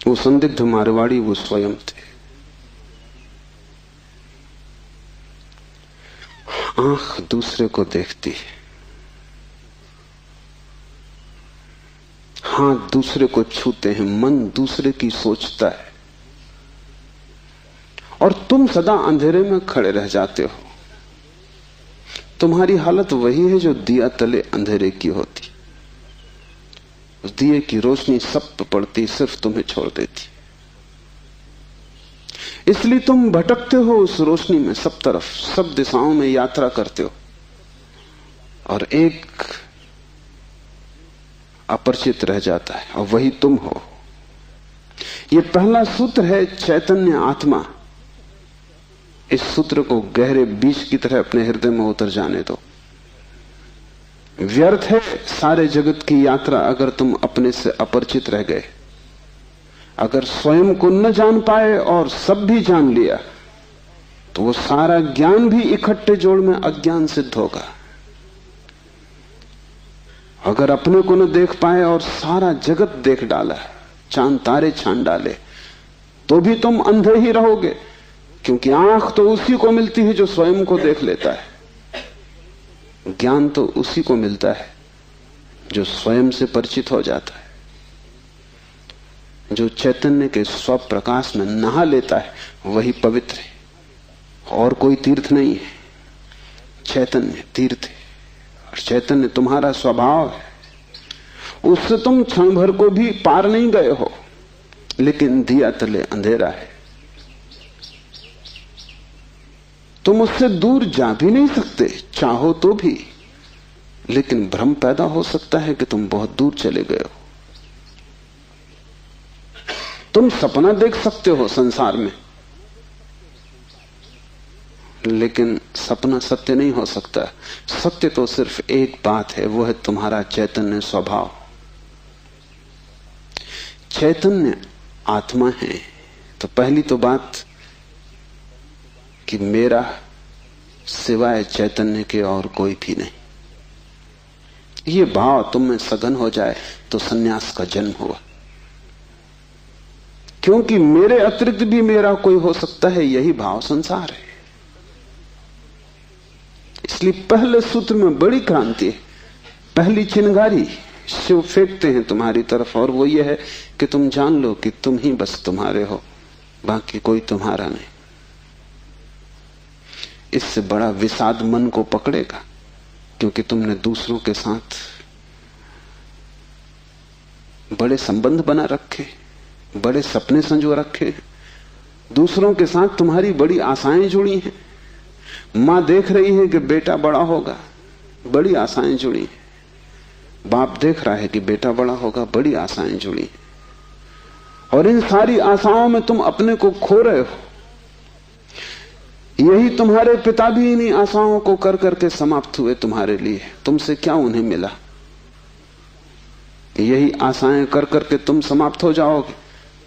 वो संदिग्ध मारवाड़ी वो स्वयं थे। आंख दूसरे को देखती है, हाथ दूसरे को छूते हैं, मन दूसरे की सोचता है, और तुम सदा अंधेरे में खड़े रह जाते हो। तुम्हारी हालत वही है जो दिया तले अंधेरे की होती। उस दिए की रोशनी सब पे पड़ती, सिर्फ तुम्हें छोड़ देती। इसलिए तुम भटकते हो उस रोशनी में, सब तरफ, सब दिशाओं में यात्रा करते हो, और एक अपरिचित रह जाता है, और वही तुम हो। यह पहला सूत्र है, चैतन्य आत्मा। इस सूत्र को गहरे बीज की तरह अपने हृदय में उतर जाने दो। व्यर्थ है सारे जगत की यात्रा अगर तुम अपने से अपरिचित रह गए। अगर स्वयं को न जान पाए और सब भी जान लिया, तो वो सारा ज्ञान भी इकट्ठे जोड़ में अज्ञान सिद्ध होगा। अगर अपने को न देख पाए और सारा जगत देख डाला, चांद तारे छान डाले, तो भी तुम अंधे ही रहोगे, क्योंकि आंख तो उसी को मिलती है जो स्वयं को देख लेता है। ज्ञान तो उसी को मिलता है जो स्वयं से परिचित हो जाता है, जो चैतन्य के स्वप्रकाश में नहा लेता है, वही पवित्र है। और कोई तीर्थ नहीं है, चैतन्य तीर्थ है। और चैतन्य तुम्हारा स्वभाव है, उससे तुम क्षण भर को भी पार नहीं गए हो, लेकिन दिया तले अंधेरा है। तुम उससे दूर जा भी नहीं सकते, चाहो तो भी, लेकिन भ्रम पैदा हो सकता है कि तुम बहुत दूर चले गए हो। तुम सपना देख सकते हो संसार में, लेकिन सपना सत्य नहीं हो सकता। सत्य तो सिर्फ एक बात है, वो है तुम्हारा चैतन्य स्वभाव। चैतन्य आत्मा है, तो पहली तो बात कि मेरा सिवाय चैतन्य के और कोई भी नहीं। ये भाव तुम में सघन हो जाए तो सन्यास का जन्म हुआ, क्योंकि मेरे अतिरिक्त भी मेरा कोई हो सकता है, यही भाव संसार है। इसलिए पहले सूत्र में बड़ी क्रांति है। पहली चिंगारी शिव फेंकते हैं तुम्हारी तरफ, और वो ये है कि तुम जान लो कि तुम ही बस तुम्हारे हो, बाकी कोई तुम्हारा नहीं। इससे बड़ा विषाद मन को पकड़ेगा, क्योंकि तुमने दूसरों के साथ बड़े संबंध बना रखे, बड़े सपने संजो रखे हैं, दूसरों के साथ तुम्हारी बड़ी आशाएं जुड़ी हैं। मां देख रही है कि बेटा बड़ा होगा, बड़ी आशाएं जुड़ी हैं। बाप देख रहा है कि बेटा बड़ा होगा, बड़ी आशाएं जुड़ी हैं। और इन सारी आशाओं में तुम अपने को खो रहे हो। यही तुम्हारे पिता भी इन्हीं आशाओं को कर करके समाप्त हुए तुम्हारे लिए। तुमसे क्या उन्हें मिला? यही आशाएं कर करके तुम समाप्त हो जाओगे।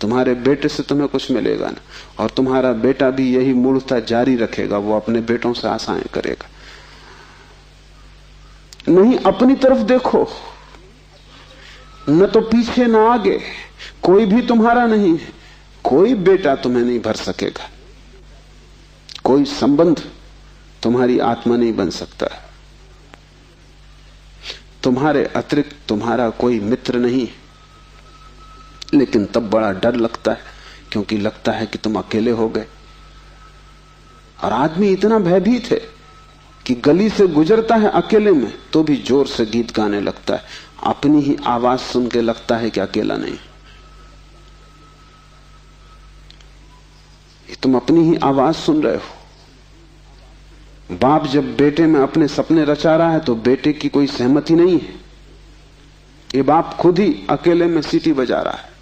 तुम्हारे बेटे से तुम्हें कुछ मिलेगा ना, और तुम्हारा बेटा भी यही मूर्खता जारी रखेगा। वो अपने बेटों से आशाएं करेगा। नहीं, अपनी तरफ देखो, न तो पीछे न आगे, कोई भी तुम्हारा नहीं है। कोई बेटा तुम्हें नहीं भर सकेगा, कोई संबंध तुम्हारी आत्मा नहीं बन सकता। तुम्हारे अतिरिक्त तुम्हारा कोई मित्र नहीं। लेकिन तब बड़ा डर लगता है, क्योंकि लगता है कि तुम अकेले हो गए। और आदमी इतना भयभीत है कि गली से गुजरता है अकेले में तो भी जोर से गीत गाने लगता है। अपनी ही आवाज सुन के लगता है कि अकेला नहीं। तुम अपनी ही आवाज सुन रहे हो। बाप जब बेटे में अपने सपने रचा रहा है तो बेटे की कोई सहमति नहीं है। ये बाप खुद ही अकेले में सीटी बजा रहा है,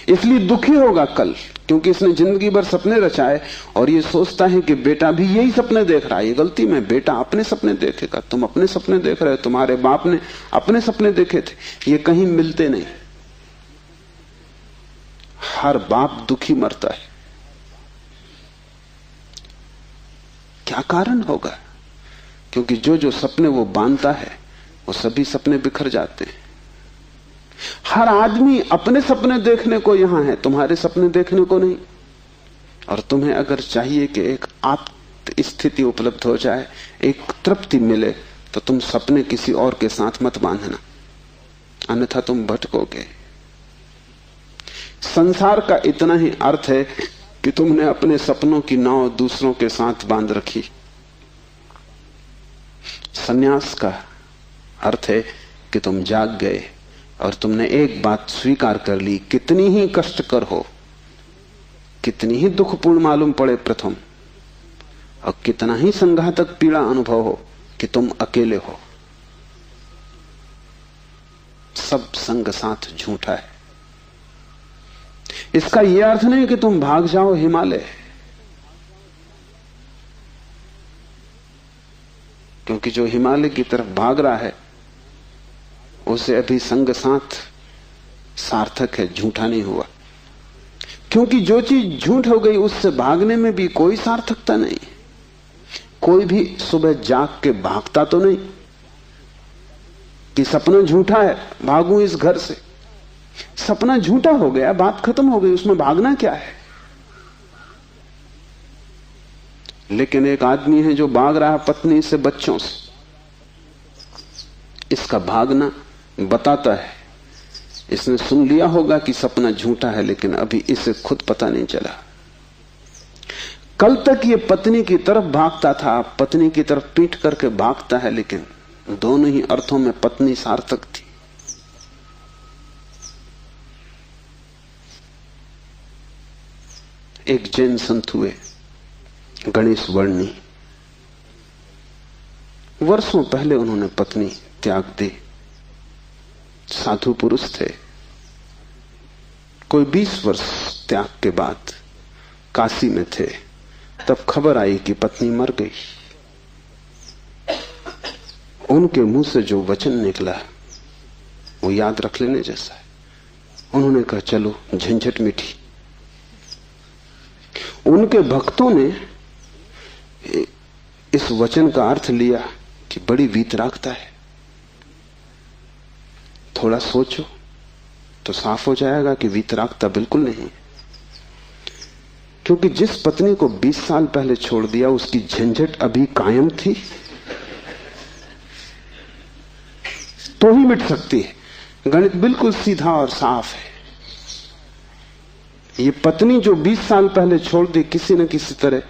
इसलिए दुखी होगा कल, क्योंकि इसने जिंदगी भर सपने रचाए और ये सोचता है कि बेटा भी यही सपने देख रहा है। ये गलती में, बेटा अपने सपने देखेगा। तुम अपने सपने देख रहे हो, तुम्हारे बाप ने अपने सपने देखे थे। ये कहीं मिलते नहीं। हर बाप दुखी मरता है। क्या कारण होगा? क्योंकि जो जो सपने वो बांधता है वो सभी सपने बिखर जाते हैं। हर आदमी अपने सपने देखने को यहां है, तुम्हारे सपने देखने को नहीं। और तुम्हें अगर चाहिए कि एक आत्म स्थिति उपलब्ध हो जाए, एक तृप्ति मिले, तो तुम सपने किसी और के साथ मत बांधना, अन्यथा तुम भटकोगे। संसार का इतना ही अर्थ है कि तुमने अपने सपनों की नाव दूसरों के साथ बांध रखी। संन्यास का अर्थ है कि तुम जाग गए और तुमने एक बात स्वीकार कर ली, कितनी ही कष्टकर हो, कितनी ही दुखपूर्ण मालूम पड़े प्रथम, और कितना ही संघातक पीड़ा अनुभव हो, कि तुम अकेले हो। सब संग साथ झूठा है। इसका यह अर्थ नहीं कि तुम भाग जाओ हिमालय, क्योंकि जो हिमालय की तरफ भाग रहा है उसे अभी संग साथ सार्थक है, झूठा नहीं हुआ। क्योंकि जो चीज झूठ हो गई उससे भागने में भी कोई सार्थकता नहीं। कोई भी सुबह जाग के भागता तो नहीं कि सपना झूठा है, भागूं इस घर से। सपना झूठा हो गया, बात खत्म हो गई, उसमें भागना क्या है? लेकिन एक आदमी है जो भाग रहा है पत्नी से, बच्चों से। इसका भागना बताता है, इसने सुन लिया होगा कि सपना झूठा है, लेकिन अभी इसे खुद पता नहीं चला। कल तक ये पत्नी की तरफ भागता था, पत्नी की तरफ पीठ करके भागता है, लेकिन दोनों ही अर्थों में पत्नी सार्थक थी। एक जैन संत हुए, गणेश वर्णी। वर्षों पहले उन्होंने पत्नी त्याग दी। साधु पुरुष थे। कोई 20 वर्ष त्याग के बाद काशी में थे, तब खबर आई कि पत्नी मर गई। उनके मुंह से जो वचन निकला वो याद रख लेने जैसा है। उन्होंने कहा, चलो झंझट मिटी। उनके भक्तों ने इस वचन का अर्थ लिया कि बड़ी वीतरागता है। थोड़ा सोचो तो साफ हो जाएगा कि वीतरागता बिल्कुल नहीं। क्योंकि जिस पत्नी को 20 साल पहले छोड़ दिया उसकी झंझट अभी कायम थी, तो ही मिट सकती है। गणित बिल्कुल सीधा और साफ है। ये पत्नी जो 20 साल पहले छोड़ दी, किसी न किसी तरह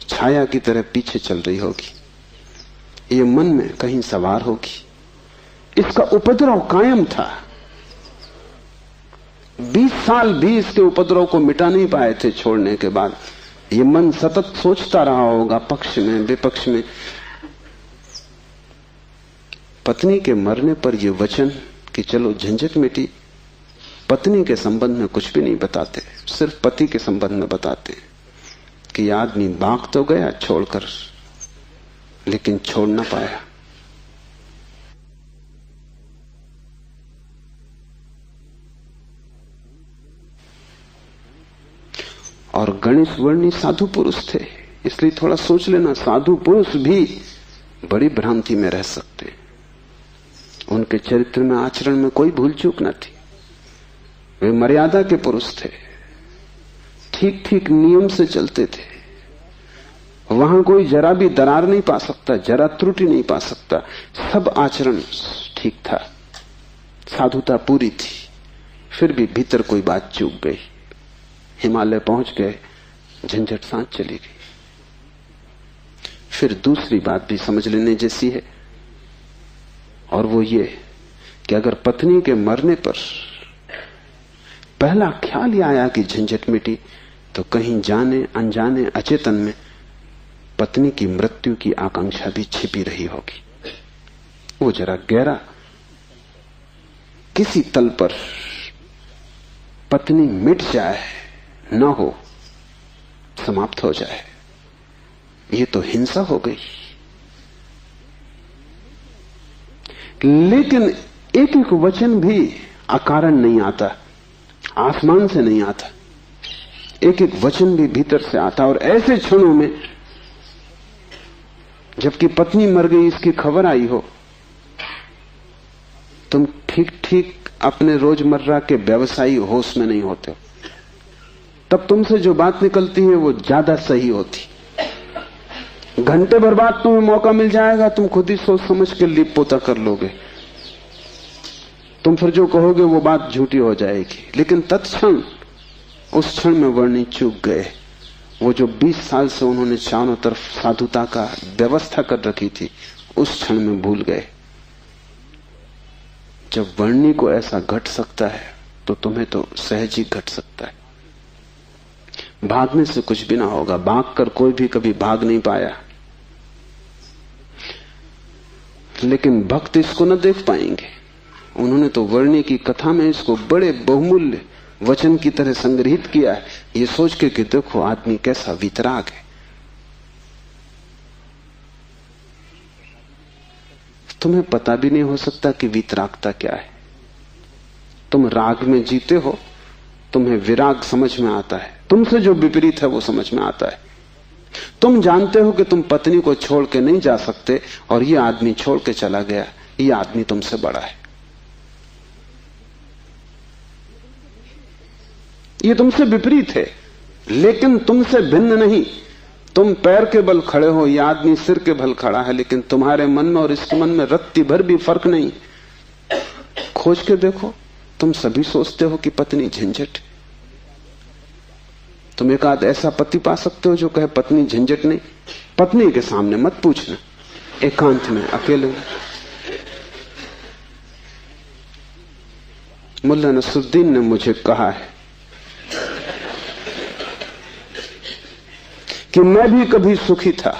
छाया की तरह पीछे चल रही होगी, ये मन में कहीं सवार होगी। इसका उपद्रव कायम था। 20 साल भी इसके उपद्रव को मिटा नहीं पाए थे छोड़ने के बाद। ये मन सतत सोचता रहा होगा, पक्ष में विपक्ष में। पत्नी के मरने पर ये वचन कि चलो झंझट मिटी, पत्नी के संबंध में कुछ भी नहीं बताते, सिर्फ पति के संबंध में बताते कि आदमी भाग तो गया छोड़कर, लेकिन छोड़ ना पाया। और गणेश वर्णी साधु पुरुष थे, इसलिए थोड़ा सोच लेना, साधु पुरुष भी बड़ी भ्रांति में रह सकते। उनके चरित्र में, आचरण में कोई भूल चूक न थी। वे मर्यादा के पुरुष थे, ठीक ठीक नियम से चलते थे। वहां कोई जरा भी दरार नहीं पा सकता, जरा त्रुटि नहीं पा सकता। सब आचरण ठीक था, साधुता पूरी थी। फिर भी भीतर कोई बात चूक गई। हिमालय पहुंच गए, झंझट सांस चली गई। फिर दूसरी बात भी समझ लेने जैसी है, और वो ये कि अगर पत्नी के मरने पर पहला ख्याल ही आया कि झंझट मिटी, तो कहीं जाने अनजाने अचेतन में पत्नी की मृत्यु की आकांक्षा भी छिपी रही होगी। वो जरा गहरा किसी तल पर पत्नी मिट जाए, न हो, समाप्त हो जाए, ये तो हिंसा हो गई। लेकिन एक एक वचन भी अकारण नहीं आता, आसमान से नहीं आता। एक एक वचन भी भीतर से आता। और ऐसे क्षणों में जबकि पत्नी मर गई इसकी खबर आई हो, तुम ठीक ठीक अपने रोजमर्रा के व्यवसायी होश में नहीं होते हो। तब तुमसे जो बात निकलती है वो ज्यादा सही होती। घंटे भर बाद तुम्हें मौका मिल जाएगा, तुम खुद ही सोच समझ के लीप पोता कर लोगे। तुम फिर जो कहोगे वो बात झूठी हो जाएगी। लेकिन तत्क्षण, उस क्षण में वर्णी चूक गए। वो जो 20 साल से उन्होंने चारों तरफ साधुता का व्यवस्था कर रखी थी, उस क्षण में भूल गए। जब वर्णी को ऐसा घट सकता है तो तुम्हें तो सहज ही घट सकता है। भागने से कुछ भी ना होगा, भागकर कोई भी कभी भाग नहीं पाया। लेकिन भक्त इसको न देख पाएंगे। उन्होंने तो वर्णी की कथा में इसको बड़े बहुमूल्य वचन की तरह संग्रहित किया है, ये सोच के कि देखो आदमी कैसा वीतराग है। तुम्हें पता भी नहीं हो सकता कि वीतरागता क्या है। तुम राग में जीते हो, तुम्हें विराग समझ में आता है, तुमसे जो विपरीत है वो समझ में आता है। तुम जानते हो कि तुम पत्नी को छोड़ के नहीं जा सकते, और ये आदमी छोड़ के चला गया, ये आदमी तुमसे बड़ा है, ये तुमसे विपरीत है, लेकिन तुमसे भिन्न नहीं। तुम पैर के बल खड़े हो, यह आदमी सिर के बल खड़ा है, लेकिन तुम्हारे मन में और इसके मन में रत्ती भर भी फर्क नहीं। खोज के देखो, तुम सभी सोचते हो कि पत्नी झंझट। तुम एक आध ऐसा पति पा सकते हो जो कहे पत्नी झंझट नहीं। पत्नी के सामने मत पूछना, एकांत में अकेले। मुल्ला नसरुद्दीन ने मुझे कहा है कि मैं भी कभी सुखी था,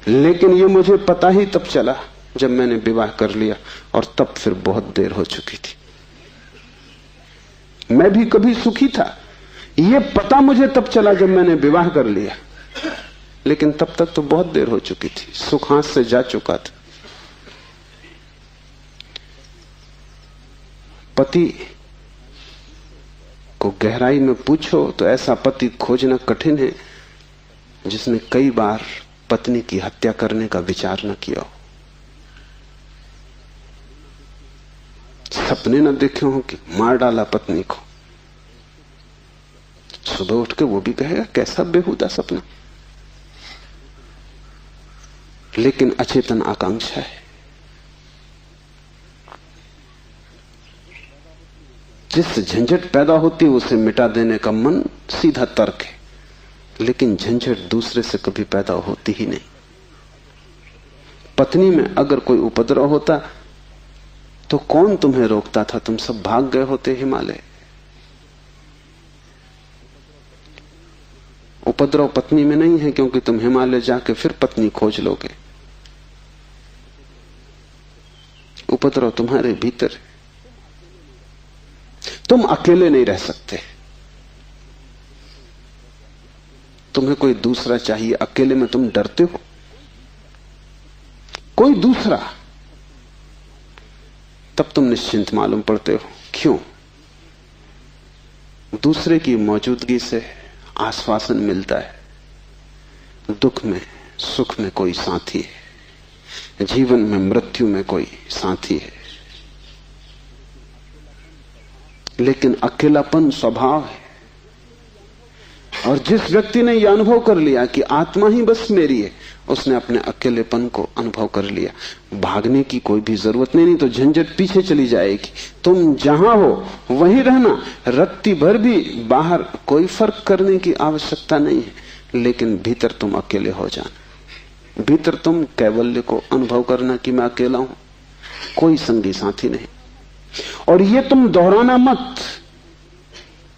लेकिन ये मुझे पता ही तब चला जब मैंने विवाह कर लिया, और तब फिर बहुत देर हो चुकी थी। मैं भी कभी सुखी था, ये पता मुझे तब चला जब मैंने विवाह कर लिया, लेकिन तब तक तो बहुत देर हो चुकी थी, सुख हाथ से जा चुका था। पति को गहराई में पूछो तो ऐसा पति खोजना कठिन है जिसने कई बार पत्नी की हत्या करने का विचार न किया हो। सपने न देखे हो कि मार डाला पत्नी को, सुबह उठ के वो भी कहेगा कैसा बेहुदा सपना। लेकिन अचेतन आकांक्षा है। जिससे झंझट पैदा होती है उसे मिटा देने का मन सीधा तर्क है, लेकिन झंझट दूसरे से कभी पैदा होती ही नहीं। पत्नी में अगर कोई उपद्रव होता तो कौन तुम्हें रोकता था? तुम सब भाग गए होते हिमालय। उपद्रव पत्नी में नहीं है, क्योंकि तुम हिमालय जाके फिर पत्नी खोज लोगे। उपद्रव तुम्हारे भीतर है। तुम अकेले नहीं रह सकते, तुम्हें कोई दूसरा चाहिए। अकेले में तुम डरते हो, कोई दूसरा, तब तुम निश्चिंत मालूम पड़ते हो। क्यों? दूसरे की मौजूदगी से आश्वासन मिलता है। दुख में सुख में कोई साथी है, जीवन में मृत्यु में कोई साथी है। लेकिन अकेलापन स्वभाव है। और जिस व्यक्ति ने यह अनुभव कर लिया कि आत्मा ही बस मेरी है, उसने अपने अकेलेपन को अनुभव कर लिया। भागने की कोई भी जरूरत नहीं तो झंझट पीछे चली जाएगी। तुम जहां हो वहीं रहना, रत्ती भर भी बाहर कोई फर्क करने की आवश्यकता नहीं है। लेकिन भीतर तुम अकेले हो जाना, भीतर तुम कैवल्य को अनुभव करना कि मैं अकेला हूं, कोई संगी साथी नहीं। और ये तुम दोहराना मत,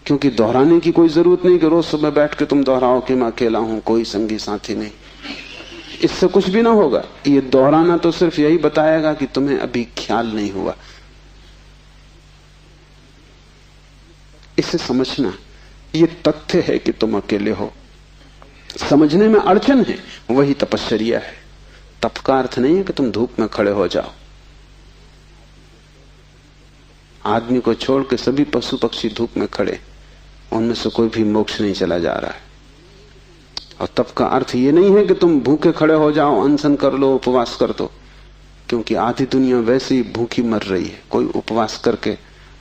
क्योंकि दोहराने की कोई जरूरत नहीं कि रोज सुबह बैठ के तुम दोहराओ कि मैं अकेला हूं, कोई संगी साथी नहीं। इससे कुछ भी ना होगा। ये दोहराना तो सिर्फ यही बताएगा कि तुम्हें अभी ख्याल नहीं हुआ। इसे समझना, ये तथ्य है कि तुम अकेले हो। समझने में अड़चन है, वही तपश्चर्या है। तप का अर्थ नहीं है कि तुम धूप में खड़े हो जाओ। आदमी को छोड़ के सभी पशु पक्षी धूप में खड़े, उनमें से कोई भी मोक्ष नहीं चला जा रहा है। और तप का अर्थ ये नहीं है कि तुम भूखे खड़े हो जाओ, अनशन कर लो, उपवास कर दो, क्योंकि आधी दुनिया वैसे ही भूखी मर रही है। कोई उपवास करके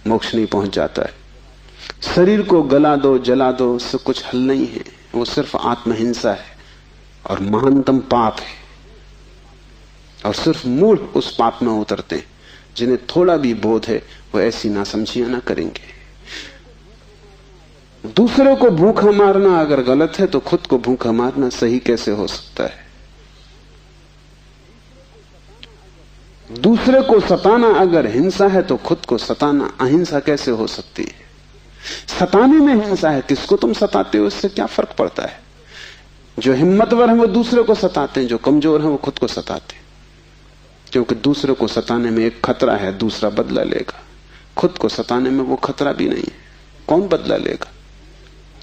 मोक्ष नहीं पहुंच जाता है। शरीर को गला दो, जला दो, उससे कुछ हल नहीं है। वो सिर्फ आत्महिंसा है और महानतम पाप है। और सिर्फ मूढ़ उस पाप में उतरते हैं। जिन्हें थोड़ा भी बोध है वो ऐसी नासमझियां ना करेंगे। दूसरे को भूखा मारना अगर गलत है तो खुद को भूखा मारना सही कैसे हो सकता है? दूसरे को सताना अगर हिंसा है तो खुद को सताना अहिंसा कैसे हो सकती है? सताने में हिंसा है, किसको तुम सताते हो इससे क्या फर्क पड़ता है? जो हिम्मतवर है वो दूसरे को सताते हैं, जो कमजोर है वो खुद को सताते हैं। क्योंकि दूसरे को सताने में एक खतरा है, दूसरा बदला लेगा। खुद को सताने में वो खतरा भी नहीं है, कौन बदला लेगा?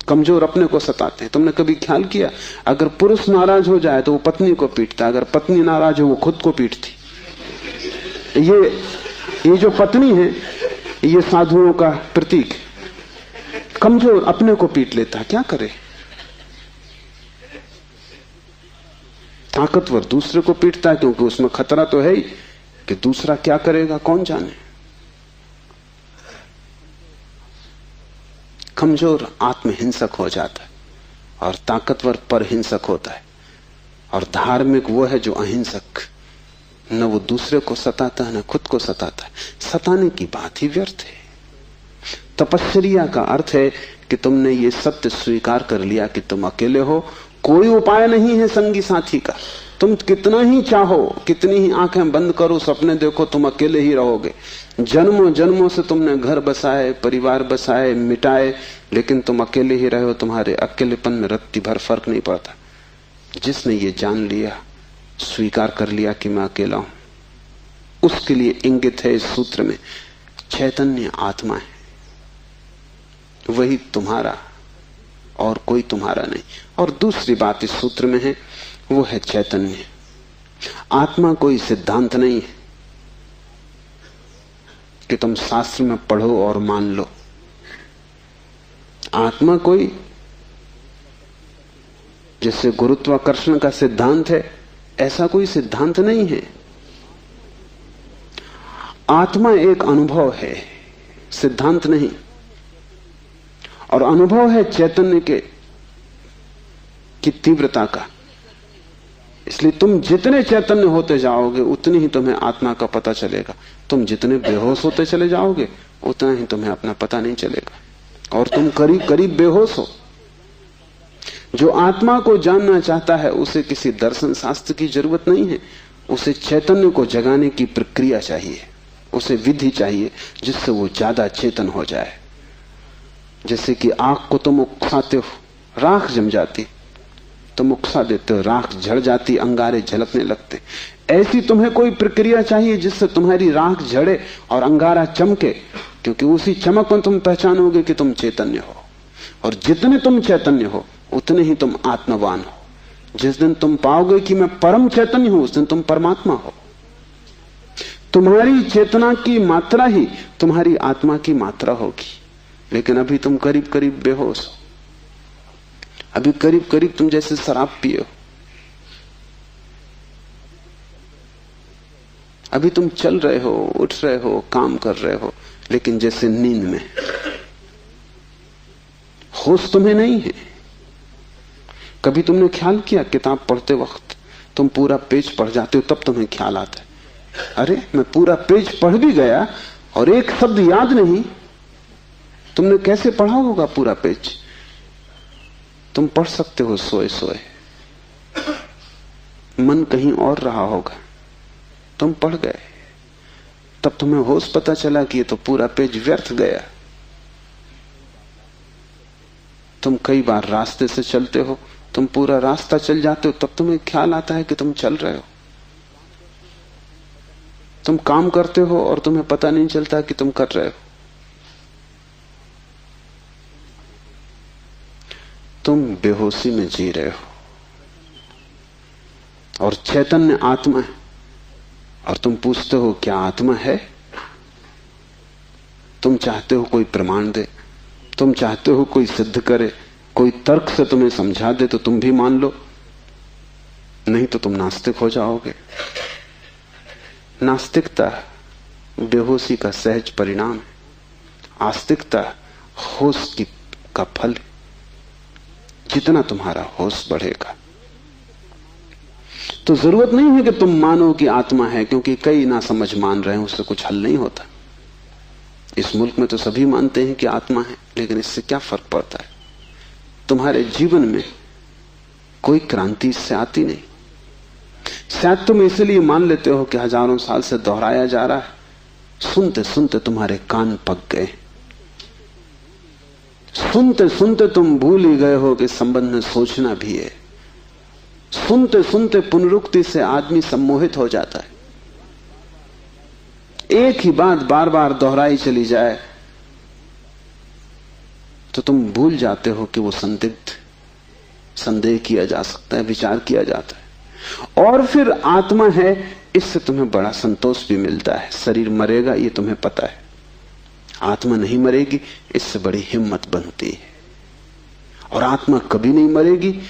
कमजोर अपने को सताते हैं। तुमने कभी ख्याल किया, अगर पुरुष नाराज हो जाए तो वो पत्नी को पीटता, अगर पत्नी नाराज हो वो खुद को पीटती। ये जो पत्नी है ये साधुओं का प्रतीक है। कमजोर अपने को पीट लेता, क्या करे? ताकतवर दूसरे को पीटता है, क्योंकि उसमें खतरा तो है ही कि दूसरा क्या करेगा कौन जाने। कमजोर आत्महिंसक हो जाता है और ताकतवर परहिंसक होता है। और धार्मिक वो है जो अहिंसक, न वो दूसरे को सताता है न खुद को सताता है। सताने की बात ही व्यर्थ है। तपश्चर्या का अर्थ है कि तुमने ये सत्य स्वीकार कर लिया कि तुम अकेले हो, कोई उपाय नहीं है संगी साथी का। तुम कितना ही चाहो, कितनी ही आंखें बंद करो, सपने देखो, तुम अकेले ही रहोगे। जन्मों जन्मों से तुमने घर बसाए, परिवार बसाए, मिटाए, लेकिन तुम अकेले ही रहे हो। तुम्हारे अकेलेपन में रत्ती भर फर्क नहीं पड़ता। जिसने ये जान लिया, स्वीकार कर लिया कि मैं अकेला हूं, उसके लिए इंगित है इस सूत्र में चैतन्य आत्मा है, वही तुम्हारा और कोई तुम्हारा नहीं। और दूसरी बात इस सूत्र में है, वो है चैतन्य। आत्मा कोई सिद्धांत नहीं है कि तुम शास्त्र में पढ़ो और मान लो। आत्मा कोई जैसे गुरुत्वाकर्षण का सिद्धांत है, ऐसा कोई सिद्धांत नहीं है। आत्मा एक अनुभव है, सिद्धांत नहीं। और अनुभव है चैतन्य की तीव्रता का। इसलिए तुम जितने चैतन्य होते जाओगे उतनी ही तुम्हें आत्मा का पता चलेगा। तुम जितने बेहोश होते चले जाओगे उतना ही तुम्हें अपना पता नहीं चलेगा। और तुम करीब करीब बेहोश हो। जो आत्मा को जानना चाहता है उसे किसी दर्शन शास्त्र की जरूरत नहीं है, उसे चैतन्य को जगाने की प्रक्रिया चाहिए। उसे विधि चाहिए जिससे वो ज्यादा चेतन हो जाए। जैसे कि आग को तुम उकसाते हो, राख जम जाती, तुम उकसा देते हो, राख झड़ जाती, अंगारे झलकने लगते। ऐसी तुम्हें कोई प्रक्रिया चाहिए जिससे तुम्हारी राख झड़े और अंगारा चमके, क्योंकि उसी चमक में तुम पहचानोगे कि तुम चैतन्य हो। और जितने तुम चैतन्य हो उतने ही तुम आत्मवान हो। जिस दिन तुम पाओगे कि मैं परम चैतन्य हूं, उस दिन तुम परमात्मा हो। तुम्हारी चेतना की मात्रा ही तुम्हारी आत्मा की मात्रा होगी। लेकिन अभी तुम करीब करीब बेहोश हो, अभी करीब करीब तुम जैसे शराब पिए हो, अभी तुम चल रहे हो, उठ रहे हो, काम कर रहे हो, लेकिन जैसे नींद में। होश तुम्हें नहीं है। कभी तुमने ख्याल किया किताब पढ़ते वक्त तुम पूरा पेज पढ़ जाते हो, तब तुम्हें ख्याल आता है, अरे मैं पूरा पेज पढ़ भी गया और एक शब्द याद नहीं। तुमने कैसे पढ़ा होगा पूरा पेज? तुम पढ़ सकते हो सोए सोए, मन कहीं और रहा होगा, तुम पढ़ गए, तब तुम्हें होश पता चला कि ये तो पूरा पेज व्यर्थ गया। तुम कई बार रास्ते से चलते हो, तुम पूरा रास्ता चल जाते हो, तब तुम्हें ख्याल आता है कि तुम चल रहे हो। तुम काम करते हो और तुम्हें पता नहीं चलता कि तुम कर रहे हो। तुम बेहोशी में जी रहे हो और चैतन्य आत्मा है। और तुम पूछते हो क्या आत्मा है? तुम चाहते हो कोई प्रमाण दे, तुम चाहते हो कोई सिद्ध करे, कोई तर्क से तुम्हें समझा दे तो तुम भी मान लो, नहीं तो तुम नास्तिक हो जाओगे। नास्तिकता बेहोशी का सहज परिणाम है, आस्तिकता होश का फल। जितना तुम्हारा होश बढ़ेगा तो जरूरत नहीं है कि तुम मानो कि आत्मा है, क्योंकि कई ना समझ मान रहे हैं, उससे कुछ हल नहीं होता। इस मुल्क में तो सभी मानते हैं कि आत्मा है, लेकिन इससे क्या फर्क पड़ता है? तुम्हारे जीवन में कोई क्रांति इससे आती नहीं। शायद तुम इसलिए मान लेते हो कि हजारों साल से दोहराया जा रहा है, सुनते सुनते तुम्हारे कान पक गए, सुनते सुनते तुम भूल ही गए हो कि संबंध में सोचना भी है। सुनते सुनते पुनरुक्ति से आदमी सम्मोहित हो जाता है। एक ही बात बार बार दोहराई चली जाए तो तुम भूल जाते हो कि वो संदेह किया जा सकता है, विचार किया जाता है। और फिर आत्मा है, इससे तुम्हें बड़ा संतोष भी मिलता है। शरीर मरेगा ये तुम्हें पता है, आत्मा नहीं मरेगी, इससे बड़ी हिम्मत बनती है। और आत्मा कभी नहीं मरेगी,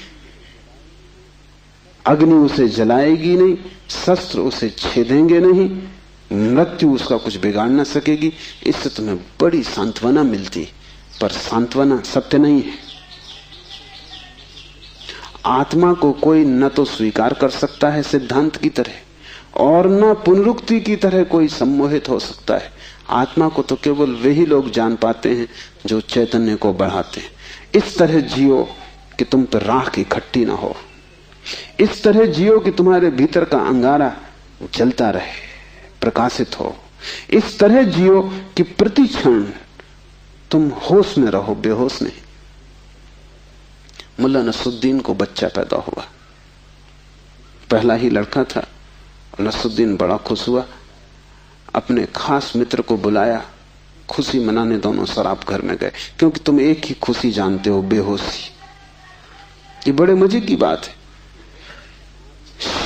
अग्नि उसे जलाएगी नहीं, शस्त्र उसे छेदेंगे नहीं, मृत्यु उसका कुछ बिगाड़ ना सकेगी। इससे तुम्हें बड़ी सांत्वना मिलती, पर सांत्वना सत्य नहीं है। आत्मा को कोई न तो स्वीकार कर सकता है सिद्धांत की तरह, और न पुनरुक्ति की तरह कोई सम्मोहित हो सकता है। आत्मा को तो केवल वही लोग जान पाते हैं जो चैतन्य को बढ़ाते हैं। इस तरह जियो कि तुम पर राख इकट्ठी ना हो, इस तरह जियो कि तुम्हारे भीतर का अंगारा जलता रहे, प्रकाशित हो। इस तरह जियो कि प्रति क्षण तुम होश में रहो, बेहोश नहीं। मुल्ला नसरुद्दीन को बच्चा पैदा हुआ, पहला ही लड़का था। नसरुद्दीन बड़ा खुश हुआ, अपने खास मित्र को बुलाया, खुशी मनाने दोनों शराब घर में गए। क्योंकि तुम एक ही खुशी जानते हो, बेहोशी। ये बड़े मजे की बात है।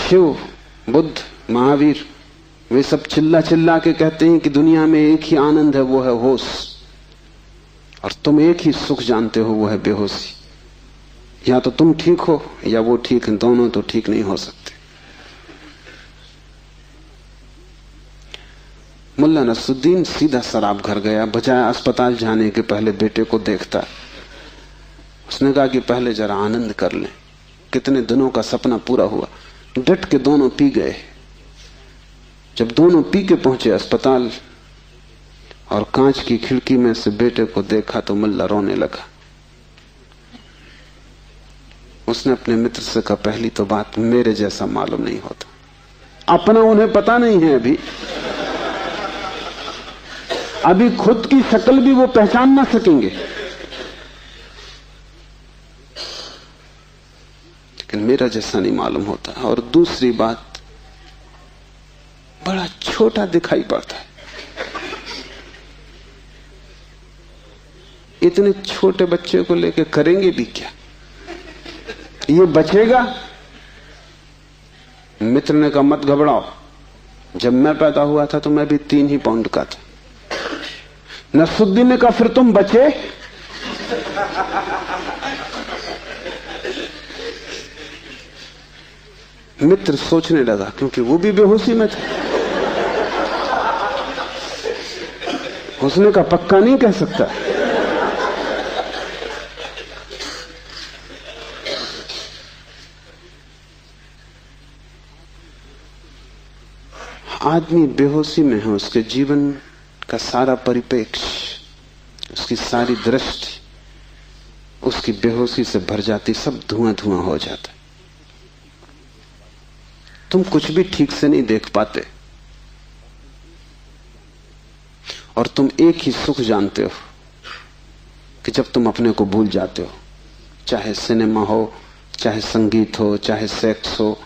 शिव, बुद्ध, महावीर, वे सब चिल्ला चिल्ला के कहते हैं कि दुनिया में एक ही आनंद है, वो है होश। और तुम एक ही सुख जानते हो, वो है बेहोशी। या तो तुम ठीक हो या वो ठीक है, दोनों तो ठीक नहीं हो सकते। मुल्ला नसरुद्दीन सीधा शराब घर गया, बजाय अस्पताल जाने के पहले बेटे को देखता। उसने कहा कि पहले जरा आनंद कर लें। कितने दिनों का सपना पूरा हुआ। डट के दोनों पी गए। जब दोनों पी के पहुंचे अस्पताल और कांच की खिड़की में से बेटे को देखा तो मुल्ला रोने लगा। उसने अपने मित्र से कहा, पहली तो बात मेरे जैसा मालूम नहीं होता। अपना उन्हें पता नहीं है अभी, अभी खुद की शक्ल भी वो पहचान ना सकेंगे। लेकिन मेरा जैसा नहीं मालूम होता। और दूसरी बात, बड़ा छोटा दिखाई पड़ता है। इतने छोटे बच्चे को लेकर करेंगे भी क्या? ये बचेगा? मित्र ने कहा मत घबराओ, जब मैं पैदा हुआ था तो मैं भी 3 ही पाउंड का था। नसरुद्दीन ने कहा फिर तुम बचे? मित्र सोचने लगा, क्योंकि वो भी बेहोशी में था। उसने कहा पक्का नहीं कह सकता। आदमी बेहोशी में है, उसके जीवन का सारा परिप्रेक्ष्य, उसकी सारी दृष्टि उसकी बेहोशी से भर जाती, सब धुआं धुआं हो जाता। तुम कुछ भी ठीक से नहीं देख पाते, और तुम एक ही सुख जानते हो कि जब तुम अपने को भूल जाते हो, चाहे सिनेमा हो, चाहे संगीत हो, चाहे सेक्स हो,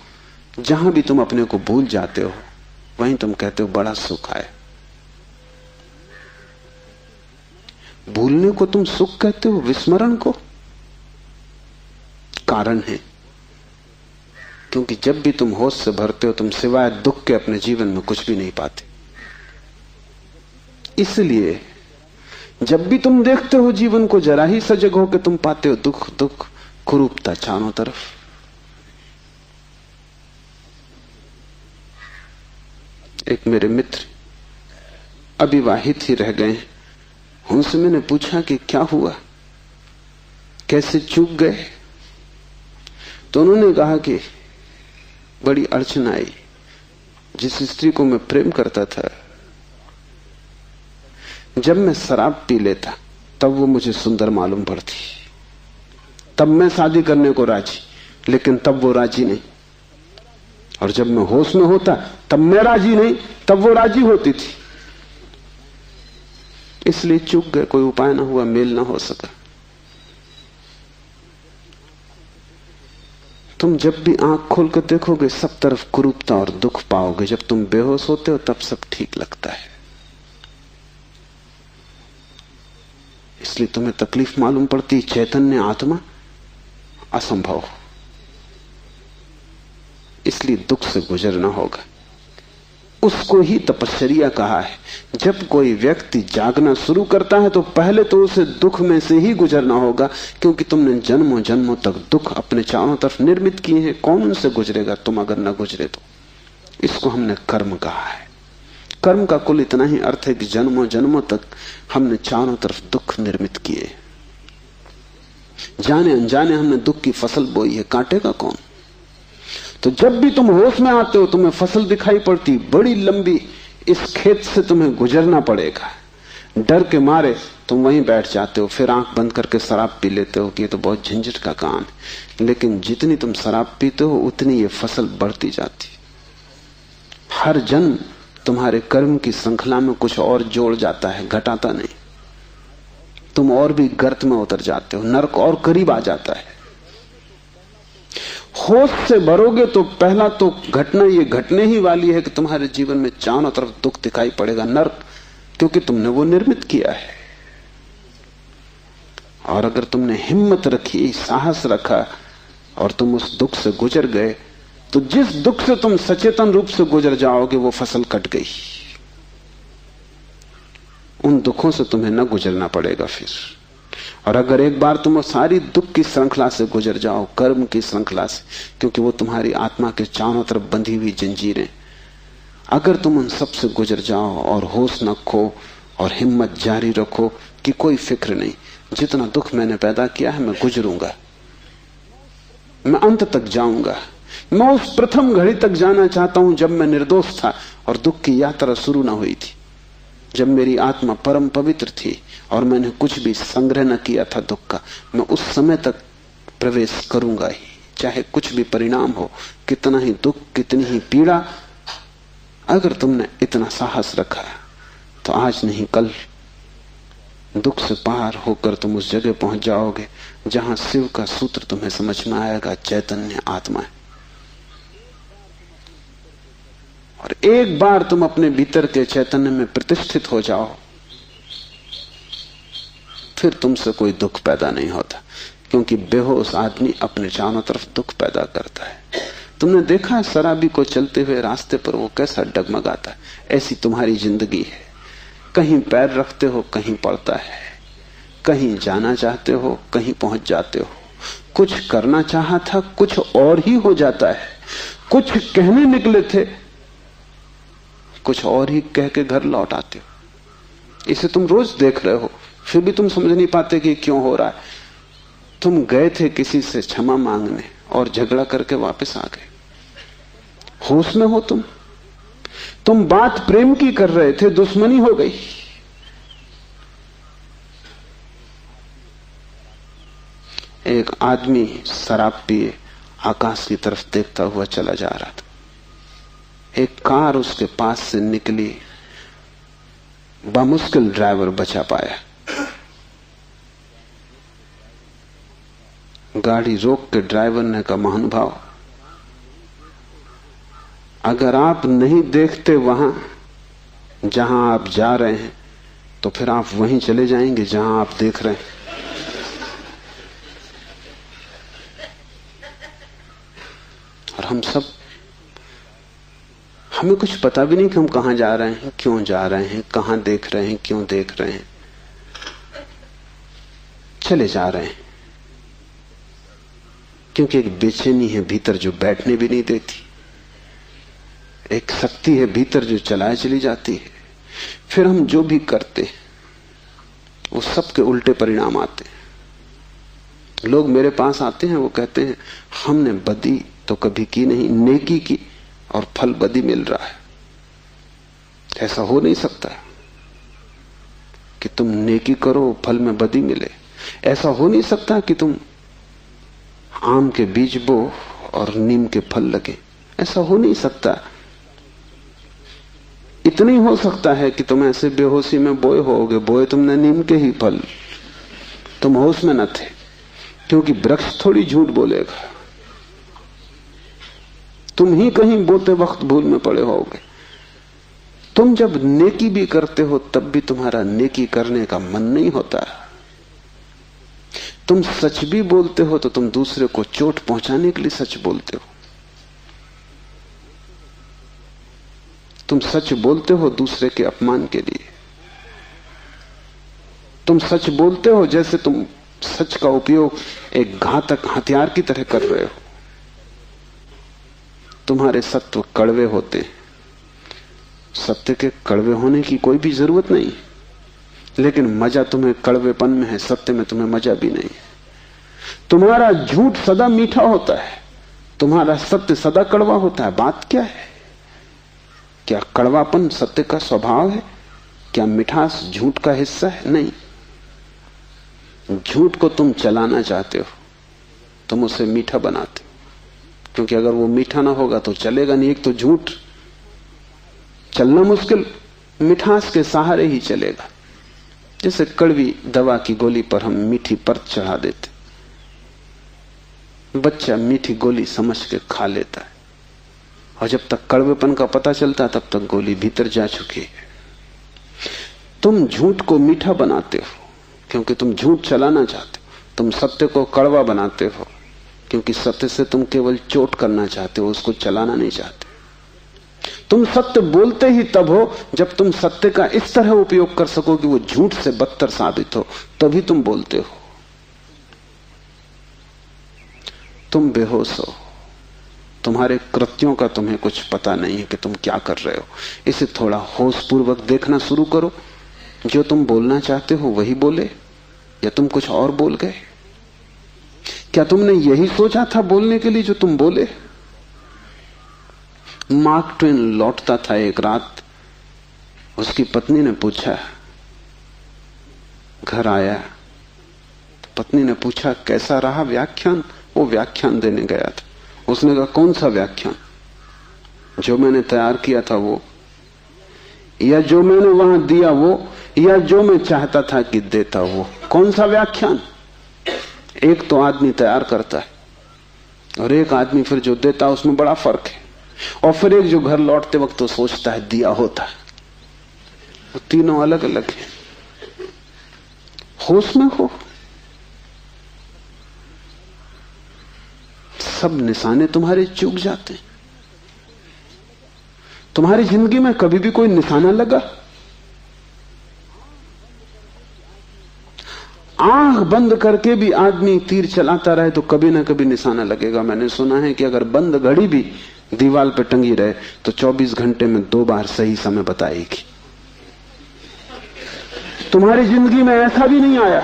जहां भी तुम अपने को भूल जाते हो वहीं तुम कहते हो बड़ा सुख आए। भूलने को तुम सुख कहते हो, विस्मरण को? कारण है, क्योंकि जब भी तुम होश से भरते हो तुम सिवाय दुख के अपने जीवन में कुछ भी नहीं पाते। इसलिए जब भी तुम देखते हो जीवन को, जरा ही सजग हो के तुम पाते हो दुख दुख, कुरूपता चारों तरफ। एक मेरे मित्र अविवाहित ही रह गए, उनसे मैंने पूछा कि क्या हुआ, कैसे चूक गए? तो उन्होंने कहा कि बड़ी अड़चन आई। जिस स्त्री को मैं प्रेम करता था, जब मैं शराब पी लेता तब वो मुझे सुंदर मालूम पड़ती, तब मैं शादी करने को राजी, लेकिन तब वो राजी नहीं। और जब मैं होश में होता तब मैं राजी नहीं, तब वो राजी होती थी। इसलिए चूक गए, कोई उपाय ना हुआ, मेल ना हो सका। तुम जब भी आंख खोल कर देखोगे सब तरफ कुरूपता और दुख पाओगे। जब तुम बेहोश होते हो तब सब ठीक लगता है। इसलिए तुम्हें तकलीफ मालूम पड़ती, चैतन्य आत्मा असंभव। इसलिए दुख से गुजरना होगा। उसको ही तपश्चर्या कहा है। जब कोई व्यक्ति जागना शुरू करता है तो पहले तो उसे दुख में से ही गुजरना होगा, क्योंकि तुमने जन्मों जन्मों तक दुख अपने चारों तरफ निर्मित किए हैं। कौन उनसे गुजरेगा तुम अगर न गुजरे तो? इसको हमने कर्म कहा है। कर्म का कुल इतना ही अर्थ है कि जन्मों जन्मों तक हमने चारों तरफ दुख निर्मित किए, जाने अनजाने हमने दुख की फसल बोई है, काटेगा कौन? तो जब भी तुम होश में आते हो तुम्हें फसल दिखाई पड़ती बड़ी लंबी, इस खेत से तुम्हें गुजरना पड़ेगा। डर के मारे तुम वहीं बैठ जाते हो, फिर आंख बंद करके शराब पी लेते हो कि ये तो बहुत झंझट का काम है। लेकिन जितनी तुम शराब पीते हो उतनी ये फसल बढ़ती जाती। हर जन्म तुम्हारे कर्म की श्रृंखला में कुछ और जोड़ जाता है, घटाता नहीं। तुम और भी गर्त में उतर जाते हो, नरक और करीब आ जाता है। होश से भरोगे तो पहला तो घटना ये घटने ही वाली है कि तुम्हारे जीवन में चारों तरफ दुख दिखाई पड़ेगा, नरक, क्योंकि तुमने वो निर्मित किया है। और अगर तुमने हिम्मत रखी, साहस रखा और तुम उस दुख से गुजर गए, तो जिस दुख से तुम सचेतन रूप से गुजर जाओगे वो फसल कट गई। उन दुखों से तुम्हें न गुजरना पड़ेगा फिर। और अगर एक बार तुम सारी दुख की श्रृंखला से गुजर जाओ, कर्म की श्रृंखला से, क्योंकि वो तुम्हारी आत्मा के चारों तरफ बंधी हुई जंजीरें, अगर तुम उन सब से गुजर जाओ और होश न खो और हिम्मत जारी रखो कि कोई फिक्र नहीं, जितना दुख मैंने पैदा किया है मैं गुजरूंगा, मैं अंत तक जाऊंगा। मैं उस प्रथम घड़ी तक जाना चाहता हूं जब मैं निर्दोष था और दुख की यात्रा शुरू ना हुई थी, जब मेरी आत्मा परम पवित्र थी और मैंने कुछ भी संग्रह न किया था दुख का। मैं उस समय तक प्रवेश करूंगा ही, चाहे कुछ भी परिणाम हो, कितना ही दुख, कितनी ही पीड़ा। अगर तुमने इतना साहस रखा तो आज नहीं कल दुख से पार होकर तुम उस जगह पहुंच जाओगे जहां शिव का सूत्र तुम्हें समझ में आएगा, चैतन्य आत्मा है। और एक बार तुम अपने भीतर के चैतन्य में प्रतिष्ठित हो जाओ, फिर तुमसे कोई दुख पैदा नहीं होता, क्योंकि बेहोश आदमी अपने चारों तरफ दुख पैदा करता है। तुमने देखा है शराबी को चलते हुए रास्ते पर वो कैसा डगमगाता है? ऐसी तुम्हारी जिंदगी है, कहीं पैर रखते हो कहीं पड़ता है, कहीं जाना चाहते हो कहीं पहुंच जाते हो, कुछ करना चाहा था कुछ और ही हो जाता है, कुछ कहने निकले थे कुछ और ही कह के घर लौट आते हो। इसे तुम रोज देख रहे हो, फिर भी तुम समझ नहीं पाते कि क्यों हो रहा है। तुम गए थे किसी से क्षमा मांगने और झगड़ा करके वापस आ गए। होश में हो तुम बात प्रेम की कर रहे थे, दुश्मनी हो गई। एक आदमी शराब पिए आकाश की तरफ देखता हुआ चला जा रहा था। एक कार उसके पास से निकली, बामुश्किल ड्राइवर बचा पाया। गाड़ी रोक के ड्राइवर ने कहा, महानुभाव, अगर आप नहीं देखते वहां जहां आप जा रहे हैं तो फिर आप वहीं चले जाएंगे जहां आप देख रहे हैं। और हमें कुछ पता भी नहीं कि हम कहां जा रहे हैं, क्यों जा रहे हैं, कहां देख रहे हैं, क्यों देख रहे हैं, चले जा रहे हैं। क्योंकि एक बेचैनी है भीतर जो बैठने भी नहीं देती, एक शक्ति है भीतर जो चलाए चली जाती है। फिर हम जो भी करते वो सबके उल्टे परिणाम आते हैं। लोग मेरे पास आते हैं, वो कहते हैं हमने बदी तो कभी की नहीं, नेकी की और फल बदी मिल रहा है। ऐसा हो नहीं सकता कि तुम नेकी करो फल में बदी मिले। ऐसा हो नहीं सकता कि तुम आम के बीज बो और नीम के फल लगे। ऐसा हो नहीं सकता। इतना ही हो सकता है कि तुम ऐसे बेहोशी में बोए होगे, बोए तुमने नीम के ही फल, तुम होश में न थे, क्योंकि वृक्ष थोड़ी झूठ बोलेगा। तुम ही कहीं बोते वक्त भूल में पड़े होगे। तुम जब नेकी भी करते हो तब भी तुम्हारा नेकी करने का मन नहीं होता। तुम सच भी बोलते हो तो तुम दूसरे को चोट पहुंचाने के लिए सच बोलते हो। तुम सच बोलते हो दूसरे के अपमान के लिए। तुम सच बोलते हो जैसे तुम सच का उपयोग एक घातक हथियार की तरह कर रहे हो। तुम्हारे सत्व कड़वे होते हैं। सत्य के कड़वे होने की कोई भी जरूरत नहीं, लेकिन मजा तुम्हें कड़वेपन में है, सत्य में तुम्हें मजा भी नहीं है। तुम्हारा झूठ सदा मीठा होता है, तुम्हारा सत्य सदा कड़वा होता है। बात क्या है? क्या कड़वापन सत्य का स्वभाव है? क्या मिठास झूठ का हिस्सा है? नहीं। झूठ को तुम चलाना चाहते हो, तुम उसे मीठा बनाते हो, क्योंकि अगर वो मीठा ना होगा तो चलेगा नहीं। एक तो झूठ चलना मुश्किल, मिठास के सहारे ही चलेगा। जैसे कड़वी दवा की गोली पर हम मीठी परत चढ़ा देते, बच्चा मीठी गोली समझ के खा लेता है, और जब तक कड़वेपन का पता चलता है तब तक गोली भीतर जा चुकी है। तुम झूठ को मीठा बनाते हो क्योंकि तुम झूठ चलाना चाहते हो। तुम सत्य को कड़वा बनाते हो क्योंकि सत्य से तुम केवल चोट करना चाहते हो, उसको चलाना नहीं चाहते। तुम सत्य बोलते ही तब हो जब तुम सत्य का इस तरह उपयोग कर सको कि वो झूठ से बदतर साबित हो, तभी तुम बोलते हो। तुम बेहोश हो, तुम्हारे कृत्यों का तुम्हें कुछ पता नहीं है कि तुम क्या कर रहे हो। इसे थोड़ा होश पूर्वक देखना शुरू करो। जो तुम बोलना चाहते हो वही बोले, या तुम कुछ और बोल गए? क्या तुमने यही सोचा था बोलने के लिए जो तुम बोले? मार्क ट्वेन लौटता था एक रात, उसकी पत्नी ने पूछा, घर आया तो पत्नी ने पूछा कैसा रहा व्याख्यान? वो व्याख्यान देने गया था। उसने कहा कौन सा व्याख्यान? जो मैंने तैयार किया था वो, या जो मैंने वहां दिया वो, या जो मैं चाहता था कि देता वो? कौन सा व्याख्यान? एक तो आदमी तैयार करता है और एक आदमी फिर जो देता है, उसमें बड़ा फर्क है। और फिर एक जो घर लौटते वक्त तो सोचता है दिया होता है। वो तीनों अलग अलग हैं। होश में हो, सब निशाने तुम्हारे चूक जाते हैं। तुम्हारी जिंदगी में कभी भी कोई निशाना लगा? आंख बंद करके भी आदमी तीर चलाता रहे तो कभी ना कभी निशाना लगेगा। मैंने सुना है कि अगर बंद घड़ी भी दीवार पे टंगी रहे तो 24 घंटे में 2 बार सही समय बताएगी। तुम्हारी जिंदगी में ऐसा भी नहीं आया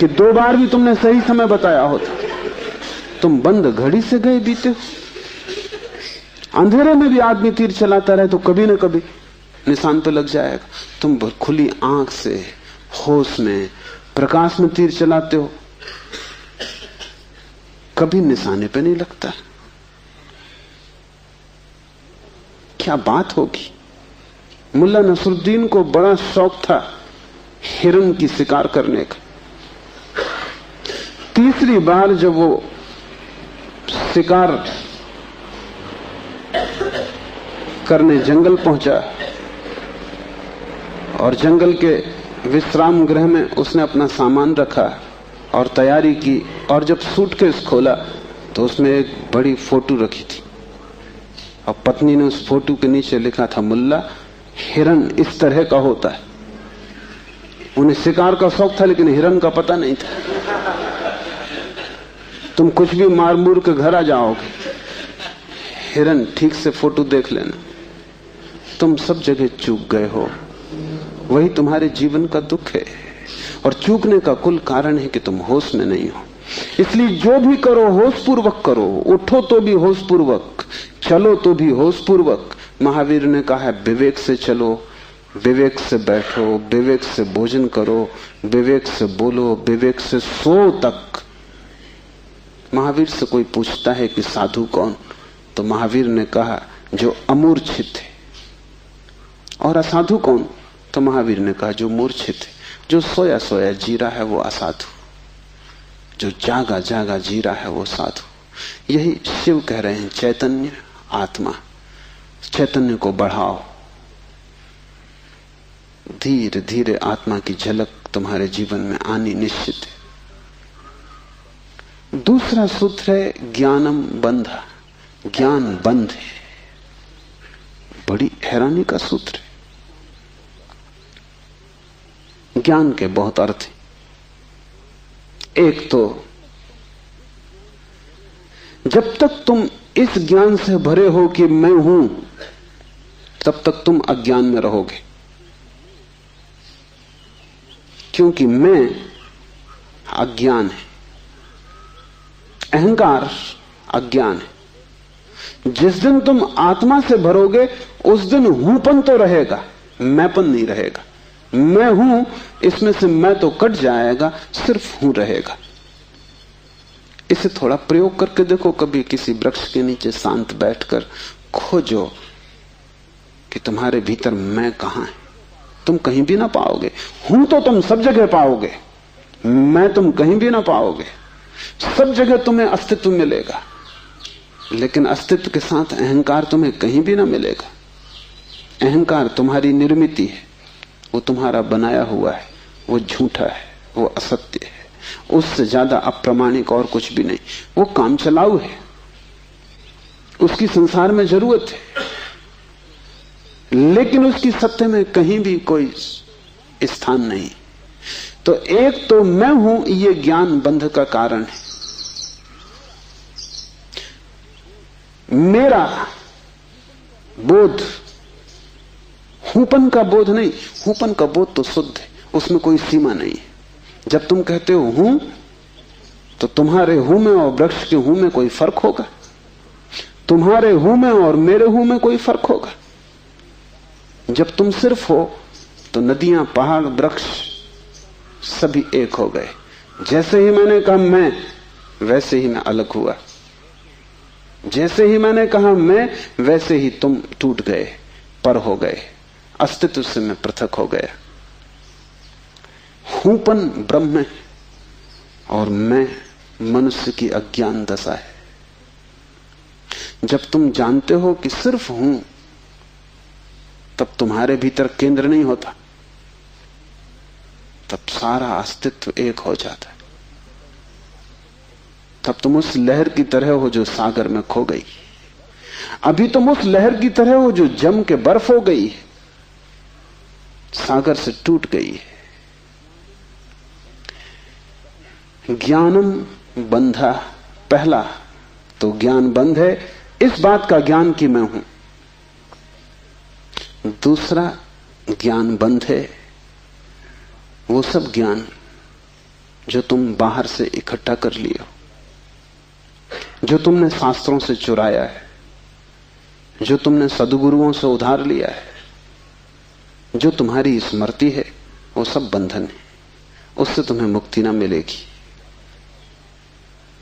कि 2 बार भी तुमने सही समय बताया होता। तुम बंद घड़ी से गए बीते हो। अंधेरे में भी आदमी तीर चलाता रहे तो कभी ना कभी निशान पे लग जाएगा। तुम खुली आंख से होश में प्रकाश में तीर चलाते हो, कभी निशाने पे नहीं लगता। क्या बात होगी? मुल्ला नसरुद्दीन को बड़ा शौक था हिरन की शिकार करने का। तीसरी बार जब वो शिकार करने जंगल पहुंचा और जंगल के विश्राम गृह में उसने अपना सामान रखा और तैयारी की, और जब सूटकेस खोला तो उसमें एक बड़ी फोटो रखी थी और पत्नी ने उस फोटो के नीचे लिखा था, मुल्ला हिरन इस तरह का होता है। उन्हें शिकार का शौक था लेकिन हिरन का पता नहीं था। तुम कुछ भी मार मूर के घर आ जाओगे, हिरन ठीक से फोटो देख लेना। तुम सब जगह चूक गए हो, वही तुम्हारे जीवन का दुख है। और चूकने का कुल कारण है कि तुम होश में नहीं हो। इसलिए जो भी करो होश पूर्वक करो। उठो तो भी होश पूर्वक, चलो तो भी होश पूर्वक। महावीर ने कहा है विवेक से चलो, विवेक से बैठो, विवेक से भोजन करो, विवेक से बोलो, विवेक से सो तक। महावीर से कोई पूछता है कि साधु कौन, तो महावीर ने कहा जो अमूर्छित है। और असाधु कौन, तो महावीर ने कहा जो मूर्छित है। जो सोया सोया जी रहा है वो असाधु, जो जागा जागा जी रहा है वो साधु। यही शिव कह रहे हैं, चैतन्य आत्मा। चैतन्य को बढ़ाओ, धीरे धीरे आत्मा की झलक तुम्हारे जीवन में आनी निश्चित है। दूसरा सूत्र है ज्ञानम बंधा। ज्ञान बंध है। बड़ी हैरानी का सूत्र है। ज्ञान के बहुत अर्थ हैं। एक तो जब तक तुम इस ज्ञान से भरे हो कि मैं हूं, तब तक तुम अज्ञान में रहोगे, क्योंकि मैं अज्ञान है, अहंकार अज्ञान है। जिस दिन तुम आत्मा से भरोगे उस दिन हूंपन तो रहेगा, मैंपन नहीं रहेगा। मैं हूं, इसमें से मैं तो कट जाएगा, सिर्फ हूं रहेगा। इसे थोड़ा प्रयोग करके देखो। कभी किसी वृक्ष के नीचे शांत बैठकर खोजो कि तुम्हारे भीतर मैं कहां है। तुम कहीं भी ना पाओगे। हूं तो तुम सब जगह पाओगे, मैं तुम कहीं भी ना पाओगे। सब जगह तुम्हें अस्तित्व मिलेगा, लेकिन अस्तित्व के साथ अहंकार तुम्हें कहीं भी ना मिलेगा। अहंकार तुम्हारी निर्मिति है, वो तुम्हारा बनाया हुआ है, वो झूठा है, वो असत्य है, उससे ज्यादा अप्रामाणिक और कुछ भी नहीं। वो काम चलाऊ है, उसकी संसार में जरूरत है, लेकिन उसकी सत्य में कहीं भी कोई स्थान नहीं। तो एक तो मैं हूं, ये ज्ञान बंध का कारण है। मेरा बोध हूंपन का बोध नहीं। हूंपन का बोध तो शुद्ध है, उसमें कोई सीमा नहीं है। जब तुम कहते हो हूं, तो तुम्हारे हूं में और वृक्ष के हूं में कोई फर्क होगा? तुम्हारे हूं में और मेरे हूं में कोई फर्क होगा? जब तुम सिर्फ हो तो नदियां, पहाड़, वृक्ष सभी एक हो गए। जैसे ही मैंने कहा मैं, वैसे ही मैं अलग हुआ। जैसे ही मैंने कहा मैं, वैसे ही तुम टूट गए, पर हो गए, अस्तित्व से मैं पृथक हो गया। हूंपन ब्रह्म है और मैं मनुष्य की अज्ञान दशा है। जब तुम जानते हो कि सिर्फ हूं, तब तुम्हारे भीतर केंद्र नहीं होता, तब सारा अस्तित्व एक हो जाता है। तब तुम उस लहर की तरह हो जो सागर में खो गई। अभी तुम उस लहर की तरह हो जो जम के बर्फ हो गई है, सागर से टूट गई है। ज्ञानम बंधा, पहला तो ज्ञान बंध है, इस बात का ज्ञान कि मैं हूं। दूसरा ज्ञान बंध है वो सब ज्ञान जो तुम बाहर से इकट्ठा कर लिए हो, जो तुमने शास्त्रों से चुराया है, जो तुमने सद्गुरुओं से उधार लिया है, जो तुम्हारी स्मृति है, वो सब बंधन है। उससे तुम्हें मुक्ति ना मिलेगी।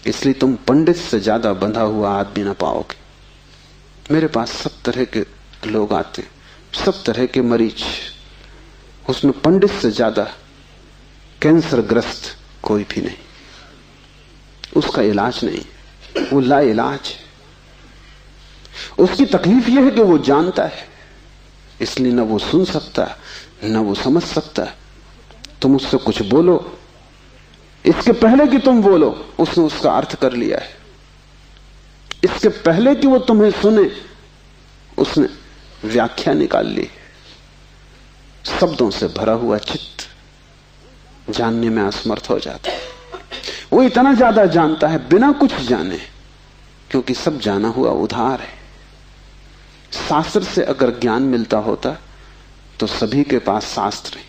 इसलिए तुम पंडित से ज्यादा बंधा हुआ आदमी ना पाओगे। मेरे पास सब तरह के लोग आते, सब तरह के मरीज, उसमें पंडित से ज्यादा कैंसर ग्रस्त कोई भी नहीं। उसका इलाज नहीं, वो ला इलाज है। उसकी तकलीफ यह है कि वो जानता है, इसलिए न वो सुन सकता न वो समझ सकता। तुम उससे कुछ बोलो, इसके पहले कि तुम बोलो उसने उसका अर्थ कर लिया है। इसके पहले कि वो तुम्हें सुने उसने व्याख्या निकाल ली। शब्दों से भरा हुआ चित्त जानने में असमर्थ हो जाता है। वो इतना ज्यादा जानता है बिना कुछ जाने, क्योंकि सब जाना हुआ उधार है। शास्त्र से अगर ज्ञान मिलता होता तो सभी के पास शास्त्र है,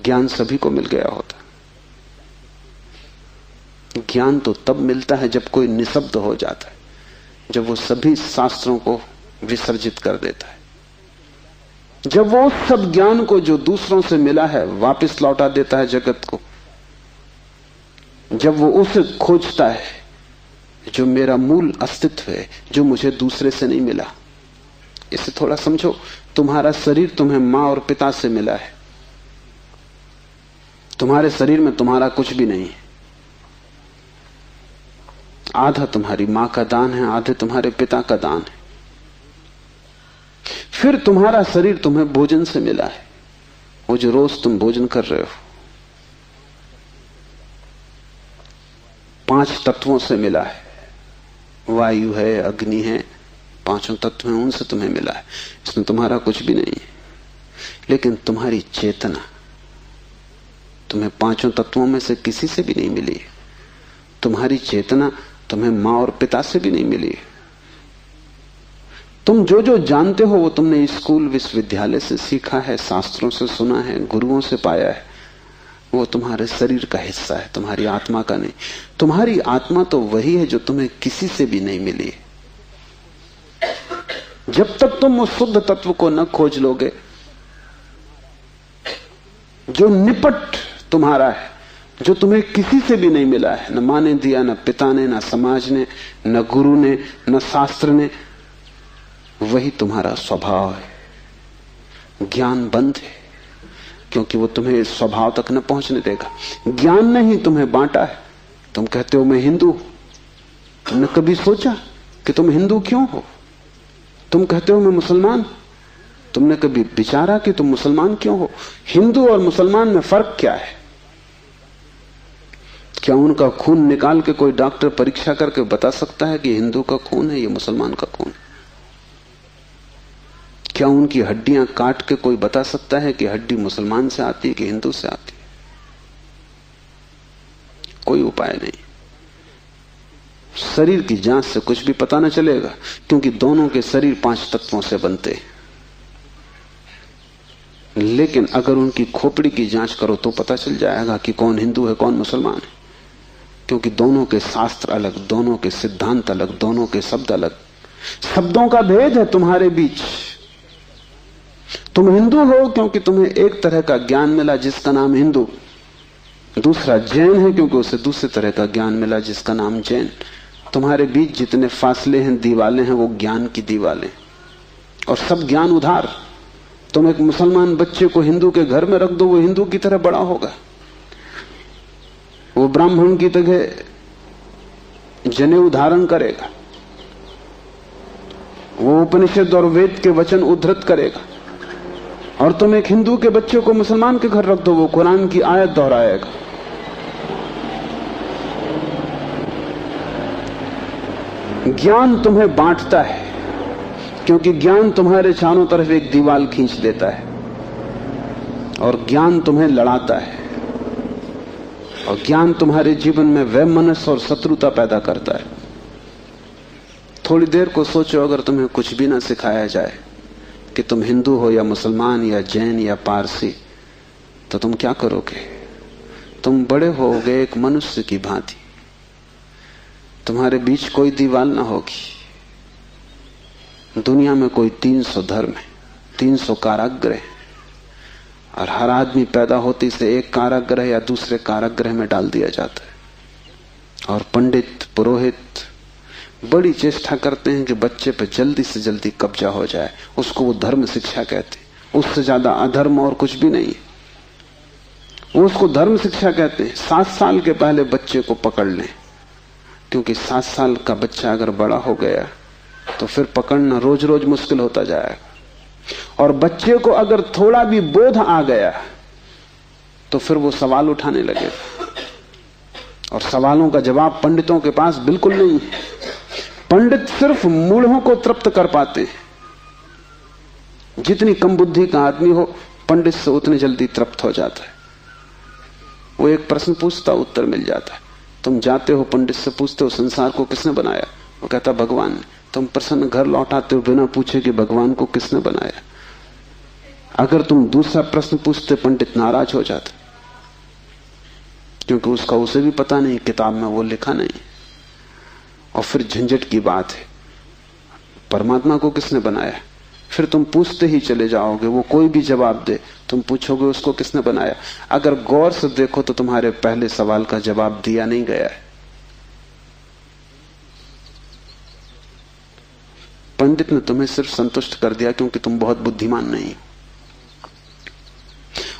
ज्ञान सभी को मिल गया होता। ज्ञान तो तब मिलता है जब कोई निशब्द हो जाता है, जब वो सभी शास्त्रों को विसर्जित कर देता है, जब वो उस सब ज्ञान को जो दूसरों से मिला है वापस लौटा देता है जगत को, जब वो उसे खोजता है जो मेरा मूल अस्तित्व है, जो मुझे दूसरे से नहीं मिला। इसे थोड़ा समझो। तुम्हारा शरीर तुम्हें मां और पिता से मिला है। तुम्हारे शरीर में तुम्हारा कुछ भी नहीं है। आधा तुम्हारी मां का दान है, आधे तुम्हारे पिता का दान है। फिर तुम्हारा शरीर तुम्हें भोजन से मिला है, वो जो रोज तुम भोजन कर रहे हो। 5 तत्वों से मिला है, वायु है, अग्नि है, 5 तत्व हैं, उनसे तुम्हें मिला है। इसमें तुम्हारा कुछ भी नहीं है। लेकिन तुम्हारी चेतना तुम्हें 5 तत्वों में से किसी से भी नहीं मिली। तुम्हारी चेतना तुम्हें मां और पिता से भी नहीं मिली। तुम जो जो जानते हो वो तुमने स्कूल विश्वविद्यालय से सीखा है, शास्त्रों से सुना है, गुरुओं से पाया है। वो तुम्हारे शरीर का हिस्सा है, तुम्हारी आत्मा का नहीं। तुम्हारी आत्मा तो वही है जो तुम्हें किसी से भी नहीं मिली। जब तक तुम उस शुद्ध तत्व को न खोज लोगे जो निपट तुम्हारा है, जो तुम्हें किसी से भी नहीं मिला है, न मां ने दिया, न पिता ने, न समाज ने, न गुरु ने, न शास्त्र ने, वही तुम्हारा स्वभाव है। ज्ञान बंद है क्योंकि वो तुम्हें इस स्वभाव तक न पहुंचने देगा। ज्ञान ने ही तुम्हें बांटा है। तुम कहते हो मैं हिंदू, तुमने कभी सोचा कि तुम हिंदू क्यों हो? तुम कहते हो मैं मुसलमान, तुमने कभी विचारा कि तुम मुसलमान क्यों हो? हिंदू और मुसलमान में फर्क क्या है? क्या उनका खून निकाल के कोई डॉक्टर परीक्षा करके बता सकता है कि हिंदू का खून है, ये मुसलमान का खून? क्या उनकी हड्डियां काट के कोई बता सकता है कि हड्डी मुसलमान से आती है कि हिंदू से आती है? कोई उपाय नहीं। शरीर की जांच से कुछ भी पता न चलेगा, क्योंकि दोनों के शरीर 5 तत्वों से बनते हैं। लेकिन अगर उनकी खोपड़ी की जांच करो तो पता चल जाएगा कि कौन हिंदू है कौन मुसलमान है, क्योंकि दोनों के शास्त्र अलग, दोनों के सिद्धांत अलग, दोनों के शब्द अलग। शब्दों का भेद है तुम्हारे बीच। तुम हिंदू हो क्योंकि तुम्हें एक तरह का ज्ञान मिला जिसका नाम हिंदू, दूसरा जैन है क्योंकि उसे दूसरे तरह का ज्ञान मिला जिसका नाम जैन। तुम्हारे बीच जितने फासले हैं, दीवालें हैं, वो ज्ञान की दीवालें, और सब ज्ञान उधार। तुम एक मुसलमान बच्चे को हिंदू के घर में रख दो, वो हिंदू की तरह बड़ा होगा, वो ब्राह्मण की तरह जनेऊ धारण करेगा, वो उपनिषद और वेद के वचन उद्धृत करेगा। और तुम एक हिंदू के बच्चे को मुसलमान के घर रख दो, वो कुरान की आयत दोहराएगा। ज्ञान तुम्हें बांटता है, क्योंकि ज्ञान तुम्हारे चारों तरफ एक दीवार खींच देता है, और ज्ञान तुम्हें लड़ाता है, और ज्ञान तुम्हारे जीवन में वैमनस्य और शत्रुता पैदा करता है। थोड़ी देर को सोचो, अगर तुम्हें कुछ भी ना सिखाया जाए कि तुम हिंदू हो या मुसलमान या जैन या पारसी, तो तुम क्या करोगे? तुम बड़े होगे एक मनुष्य की भांति, तुम्हारे बीच कोई दीवार ना होगी। दुनिया में कोई 300 धर्म है, 300 कारागृह, और हर आदमी पैदा होते से एक कारागृह या दूसरे कारागृह में डाल दिया जाता है। और पंडित पुरोहित बड़ी चेष्टा करते हैं कि बच्चे पे जल्दी से जल्दी कब्जा हो जाए, उसको वो धर्म शिक्षा कहते हैं। उससे ज्यादा अधर्म और कुछ भी नहीं है, वो उसको धर्म शिक्षा कहते हैं। 7 साल के पहले बच्चे को पकड़ लें, क्योंकि 7 साल का बच्चा अगर बड़ा हो गया तो फिर पकड़ना रोज रोज मुश्किल होता जाएगा। और बच्चे को अगर थोड़ा भी बोध आ गया तो फिर वो सवाल उठाने लगेगा, और सवालों का जवाब पंडितों के पास बिल्कुल नहीं है। पंडित सिर्फ मूढ़ों को तृप्त कर पाते हैं। जितनी कम बुद्धि का आदमी हो, पंडित से उतनी जल्दी तृप्त हो जाता है। वो एक प्रश्न पूछता, उत्तर मिल जाता है। तुम जाते हो पंडित से पूछते हो, संसार को किसने बनाया? वो कहता भगवान ने। तुम प्रसन्न घर लौटाते हो बिना पूछे कि भगवान को किसने बनाया। अगर तुम दूसरा प्रश्न पूछते, पंडित नाराज हो जाता, क्योंकि उसका उसे भी पता नहीं, किताब में वो लिखा नहीं। और फिर झंझट की बात है, परमात्मा को किसने बनाया? फिर तुम पूछते ही चले जाओगे, वो कोई भी जवाब दे, तुम पूछोगे उसको किसने बनाया। अगर गौर से देखो तो तुम्हारे पहले सवाल का जवाब दिया नहीं गया है। पंडित ने तुम्हें सिर्फ संतुष्ट कर दिया क्योंकि तुम बहुत बुद्धिमान नहीं।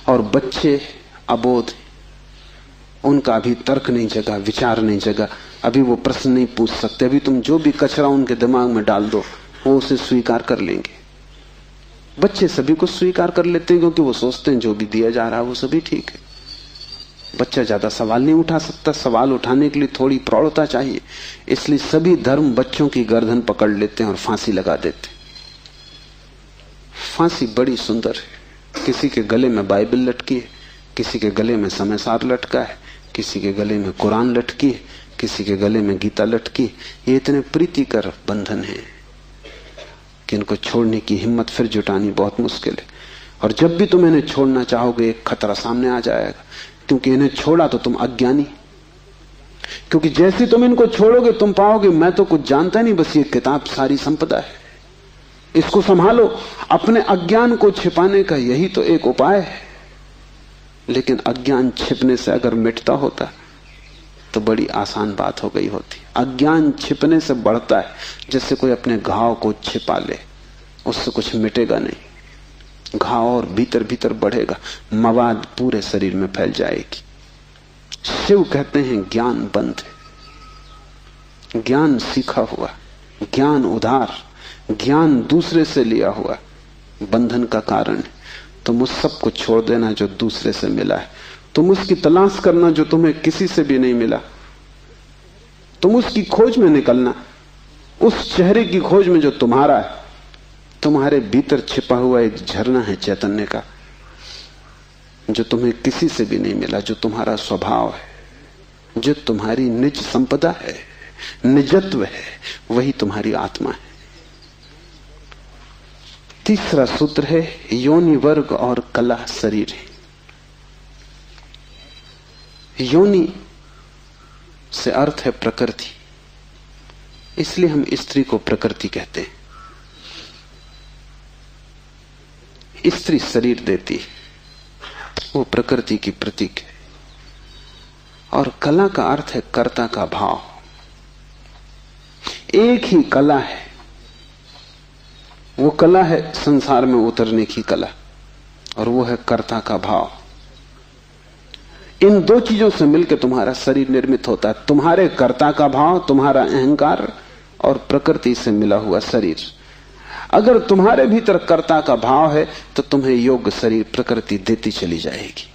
और बच्चे अबोध, उनका अभी तर्क नहीं जगा, विचार नहीं जगा, अभी वो प्रश्न नहीं पूछ सकते। अभी तुम जो भी कचरा उनके दिमाग में डाल दो, वो उसे स्वीकार कर लेंगे। बच्चे सभी को स्वीकार कर लेते हैं, क्योंकि वो सोचते हैं जो भी दिया जा रहा है वो सभी ठीक है। बच्चा ज्यादा सवाल नहीं उठा सकता, सवाल उठाने के लिए थोड़ी प्रौढ़ता चाहिए। इसलिए सभी धर्म बच्चों की गर्दन पकड़ लेते हैं और फांसी लगा देते हैं। फांसी बड़ी सुंदर है। किसी के गले में बाइबल लटकी है, किसी के गले में समयसार लटका है, किसी के गले में कुरान लटकी है, किसी के गले में गीता लटकी। ये इतने प्रीतिकर बंधन है कि इनको छोड़ने की हिम्मत फिर जुटानी बहुत मुश्किल है। और जब भी तुम इन्हें छोड़ना चाहोगे, एक खतरा सामने आ जाएगा, क्योंकि इन्हें छोड़ा तो तुम अज्ञानी। क्योंकि जैसे तुम इनको छोड़ोगे, तुम पाओगे मैं तो कुछ जानता नहीं, बस ये किताब सारी संपदा है, इसको संभालो। अपने अज्ञान को छिपाने का यही तो एक उपाय है। लेकिन अज्ञान छिपने से अगर मिटता होता तो बड़ी आसान बात हो गई होती। अज्ञान छिपने से बढ़ता है, जैसे कोई अपने घाव को छिपा ले, उससे कुछ मिटेगा नहीं। घाव और भीतर भीतर बढ़ेगा, मवाद पूरे शरीर में फैल जाएगी। शिव कहते हैं ज्ञान बंद है। ज्ञान सीखा हुआ, ज्ञान उधार, ज्ञान दूसरे से लिया हुआ बंधन का कारण है। तुम उस सब को छोड़ देना जो दूसरे से मिला है। तुम उसकी तलाश करना जो तुम्हें किसी से भी नहीं मिला। तुम उसकी खोज में निकलना, उस चेहरे की खोज में जो तुम्हारा है। तुम्हारे भीतर छिपा हुआ एक झरना है चैतन्य का, जो तुम्हें किसी से भी नहीं मिला, जो तुम्हारा स्वभाव है, जो तुम्हारी निज संपदा है, निजत्व है, वही तुम्हारी आत्मा है। तीसरा सूत्र है योनि वर्ग और कला शरीर है। योनि से अर्थ है प्रकृति, इसलिए हम स्त्री को प्रकृति कहते हैं। स्त्री शरीर देती है, वो प्रकृति की प्रतीक है। और कला का अर्थ है कर्ता का भाव। एक ही कला है, वो कला है संसार में उतरने की कला। और वो है कर्ता का भाव। इन दो चीजों से मिलकर तुम्हारा शरीर निर्मित होता है, तुम्हारे कर्ता का भाव, तुम्हारा अहंकार और प्रकृति से मिला हुआ शरीर। अगर तुम्हारे भीतर कर्ता का भाव है तो तुम्हें योग्य शरीर प्रकृति देती चली जाएगी।